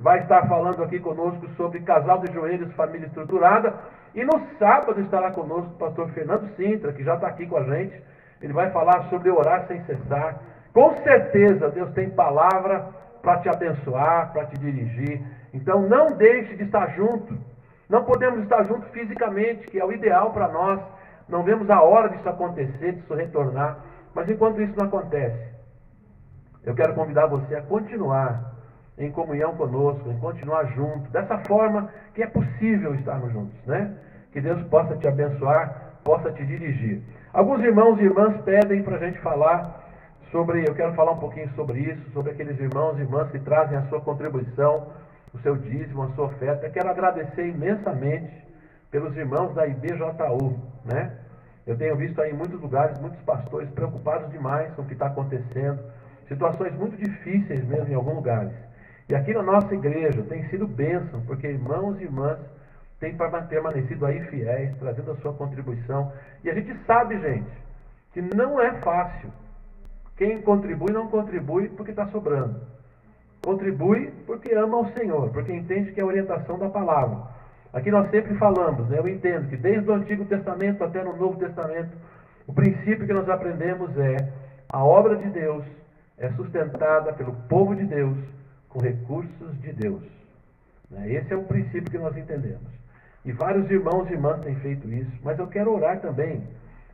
vai estar falando aqui conosco sobre casal de joelhos, família estruturada. E no sábado estará conosco o pastor Fernando Sintra, que já está aqui com a gente. Ele vai falar sobre orar sem cessar. Com certeza Deus tem palavra para te abençoar, para te dirigir. Então não deixe de estar junto. Não podemos estar juntos fisicamente, que é o ideal para nós. Não vemos a hora disso acontecer, disso retornar. Mas enquanto isso não acontece, eu quero convidar você a continuar em comunhão conosco, em continuar junto, dessa forma que é possível estarmos juntos, né? Que Deus possa te abençoar, possa te dirigir. Alguns irmãos e irmãs pedem para a gente falar sobre, eu quero falar um pouquinho sobre isso, sobre aqueles irmãos e irmãs que trazem a sua contribuição, o seu dízimo, a sua oferta. Eu quero agradecer imensamente pelos irmãos da IBJU, né? Eu tenho visto aí em muitos lugares, muitos pastores preocupados demais com o que está acontecendo, situações muito difíceis mesmo em alguns lugares. E aqui na nossa igreja tem sido bênção, porque irmãos e irmãs têm permanecido aí fiéis, trazendo a sua contribuição. E a gente sabe, gente, que não é fácil. Quem contribui não contribui porque está sobrando. Contribui porque ama o Senhor, porque entende que é a orientação da palavra. Aqui nós sempre falamos, né? Eu entendo que desde o Antigo Testamento até no Novo Testamento, o princípio que nós aprendemos é: a obra de Deus é sustentada pelo povo de Deus com recursos de Deus. Esse é o princípio que nós entendemos. E vários irmãos e irmãs têm feito isso, mas eu quero orar também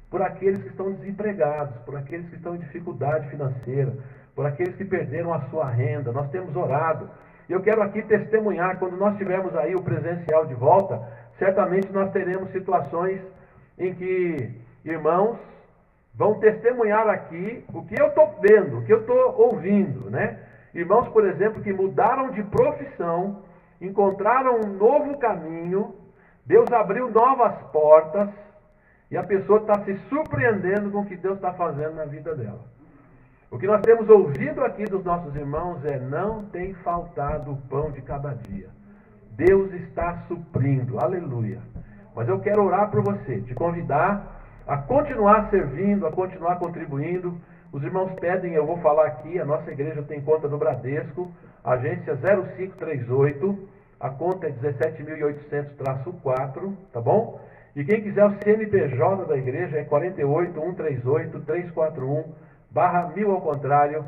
por aqueles que estão desempregados, por aqueles que estão em dificuldade financeira, por aqueles que perderam a sua renda. Nós temos orado. E eu quero aqui testemunhar, quando nós tivermos aí o presencial de volta, certamente nós teremos situações em que irmãos vão testemunhar aqui o que eu estou vendo, o que eu estou ouvindo, né? Irmãos, por exemplo, que mudaram de profissão, encontraram um novo caminho, Deus abriu novas portas, e a pessoa está se surpreendendo com o que Deus está fazendo na vida dela. O que nós temos ouvido aqui dos nossos irmãos é: não tem faltado o pão de cada dia. Deus está suprindo, aleluia. Mas eu quero orar por você, te convidar a continuar servindo, a continuar contribuindo. Os irmãos pedem, eu vou falar aqui, a nossa igreja tem conta no Bradesco, agência 0538, a conta é 17.800-4, tá bom? E quem quiser o CNPJ da igreja é 48-138-341/1000 ao contrário,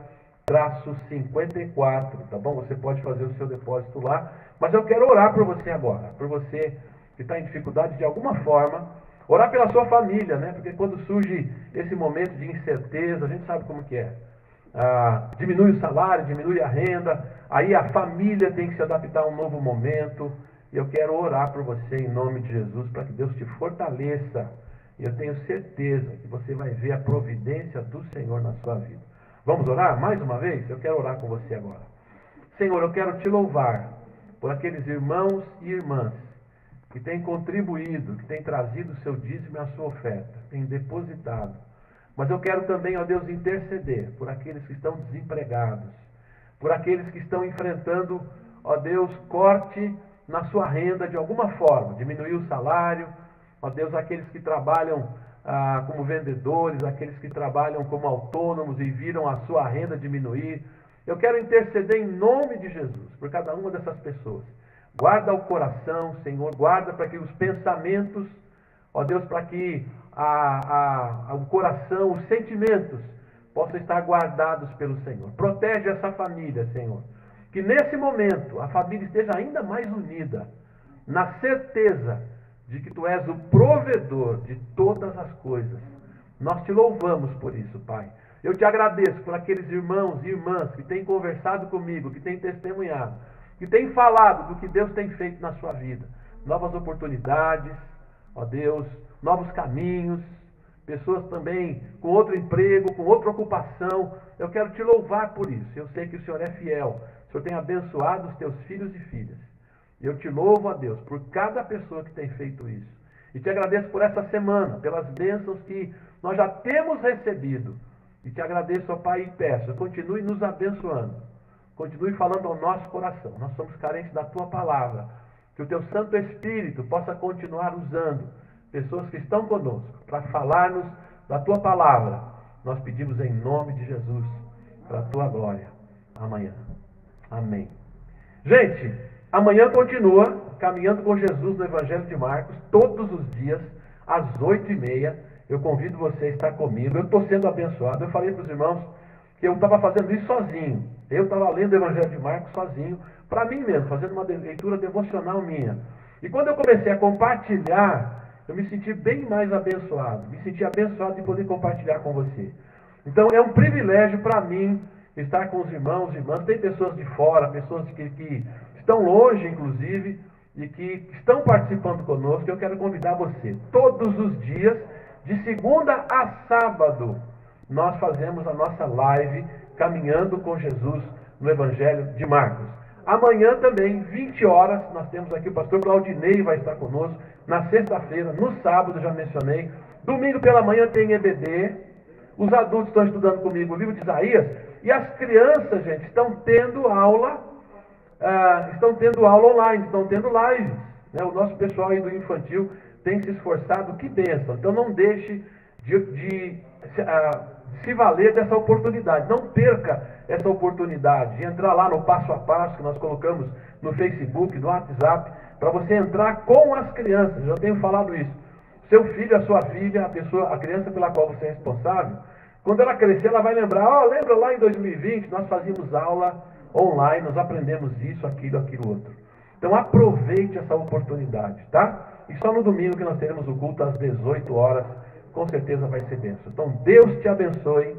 -54, tá bom? Você pode fazer o seu depósito lá. Mas eu quero orar por você agora, por você que está em dificuldade de alguma forma, orar pela sua família, né? Porque quando surge esse momento de incerteza, a gente sabe como que é. Diminui o salário, diminui a renda, aí a família tem que se adaptar a um novo momento. E eu quero orar por você em nome de Jesus, para que Deus te fortaleça. E eu tenho certeza que você vai ver a providência do Senhor na sua vida. Vamos orar mais uma vez? Eu quero orar com você agora. Senhor, eu quero te louvar por aqueles irmãos e irmãs que têm contribuído, que têm trazido o seu dízimo e a sua oferta, têm depositado. Mas eu quero também, ó Deus, interceder por aqueles que estão desempregados, por aqueles que estão enfrentando, ó Deus, corte na sua renda de alguma forma, diminuir o salário, ó Deus, aqueles que trabalham como vendedores, aqueles que trabalham como autônomos e viram a sua renda diminuir. Eu quero interceder em nome de Jesus por cada uma dessas pessoas. Guarda o coração, Senhor, guarda para que os pensamentos, ó Deus, para que o coração, os sentimentos possam estar guardados pelo Senhor. Protege essa família, Senhor. Que nesse momento a família esteja ainda mais unida, na certeza de que Tu és o provedor de todas as coisas. Nós Te louvamos por isso, Pai. Eu Te agradeço por aqueles irmãos e irmãs que têm conversado comigo, que têm testemunhado, que têm falado do que Deus tem feito na sua vida. Novas oportunidades, ó Deus, novos caminhos, pessoas também com outro emprego, com outra ocupação. Eu quero Te louvar por isso. Eu sei que o Senhor é fiel. O Senhor tem abençoado os Teus filhos e filhas. Eu Te louvo, ó Deus, por cada pessoa que tem feito isso. E Te agradeço por essa semana, pelas bênçãos que nós já temos recebido. E Te agradeço, ó Pai, e peço, continue nos abençoando. Continue falando ao nosso coração. Nós somos carentes da Tua palavra. Que o Teu Santo Espírito possa continuar usando pessoas que estão conosco para falar-nos da Tua palavra. Nós pedimos em nome de Jesus, para a Tua glória. Amanhã. Amém. Gente, amanhã continua Caminhando com Jesus no Evangelho de Marcos, todos os dias, às 8h30. Eu convido você a estar comigo. Eu estou sendo abençoado. Eu falei para os irmãos que eu estava fazendo isso sozinho. Eu estava lendo o Evangelho de Marcos sozinho, para mim mesmo, fazendo uma leitura devocional minha. E quando eu comecei a compartilhar, eu me senti bem mais abençoado. Me senti abençoado de poder compartilhar com você. Então é um privilégio para mim estar com os irmãos e irmãs. Tem pessoas de fora, pessoas que estão longe, inclusive, e que estão participando conosco. Eu quero convidar você. Todos os dias, de segunda a sábado, nós fazemos a nossa live Caminhando com Jesus no Evangelho de Marcos. Amanhã também, 20 horas, nós temos aqui o pastor Claudinei vai estar conosco. Na sexta-feira, no sábado, já mencionei. Domingo pela manhã tem EBD. Os adultos estão estudando comigo o livro de Isaías. E as crianças, gente, estão tendo aula online, estão tendo lives. Né? O nosso pessoal aí do infantil tem se esforçado, que bênção. Então não deixe de se valer dessa oportunidade. Não perca essa oportunidade de entrar lá no passo a passo que nós colocamos no Facebook, no WhatsApp, para você entrar com as crianças. Eu já tenho falado isso. Seu filho, a sua filha, a criança pela qual você é responsável, quando ela crescer, ela vai lembrar, lembra lá em 2020, nós fazíamos aula online, nós aprendemos isso, aquilo outro. Então aproveite essa oportunidade, tá? E só no domingo que nós teremos o culto às 18 horas, com certeza vai ser bênção. Então Deus te abençoe,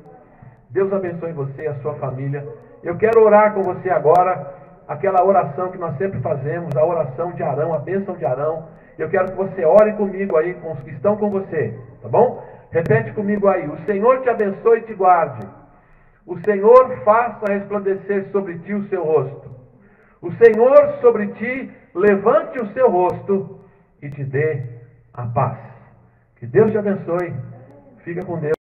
Deus abençoe você e a sua família. Eu quero orar com você agora, aquela oração que nós sempre fazemos, a oração de Arão, a bênção de Arão. Eu quero que você ore comigo aí, com os que estão com você, tá bom? Repete comigo aí, o Senhor te abençoe e te guarde. O Senhor faça resplandecer sobre ti o seu rosto. O Senhor sobre ti levante o seu rosto e te dê a paz. Que Deus te abençoe. Fica com Deus.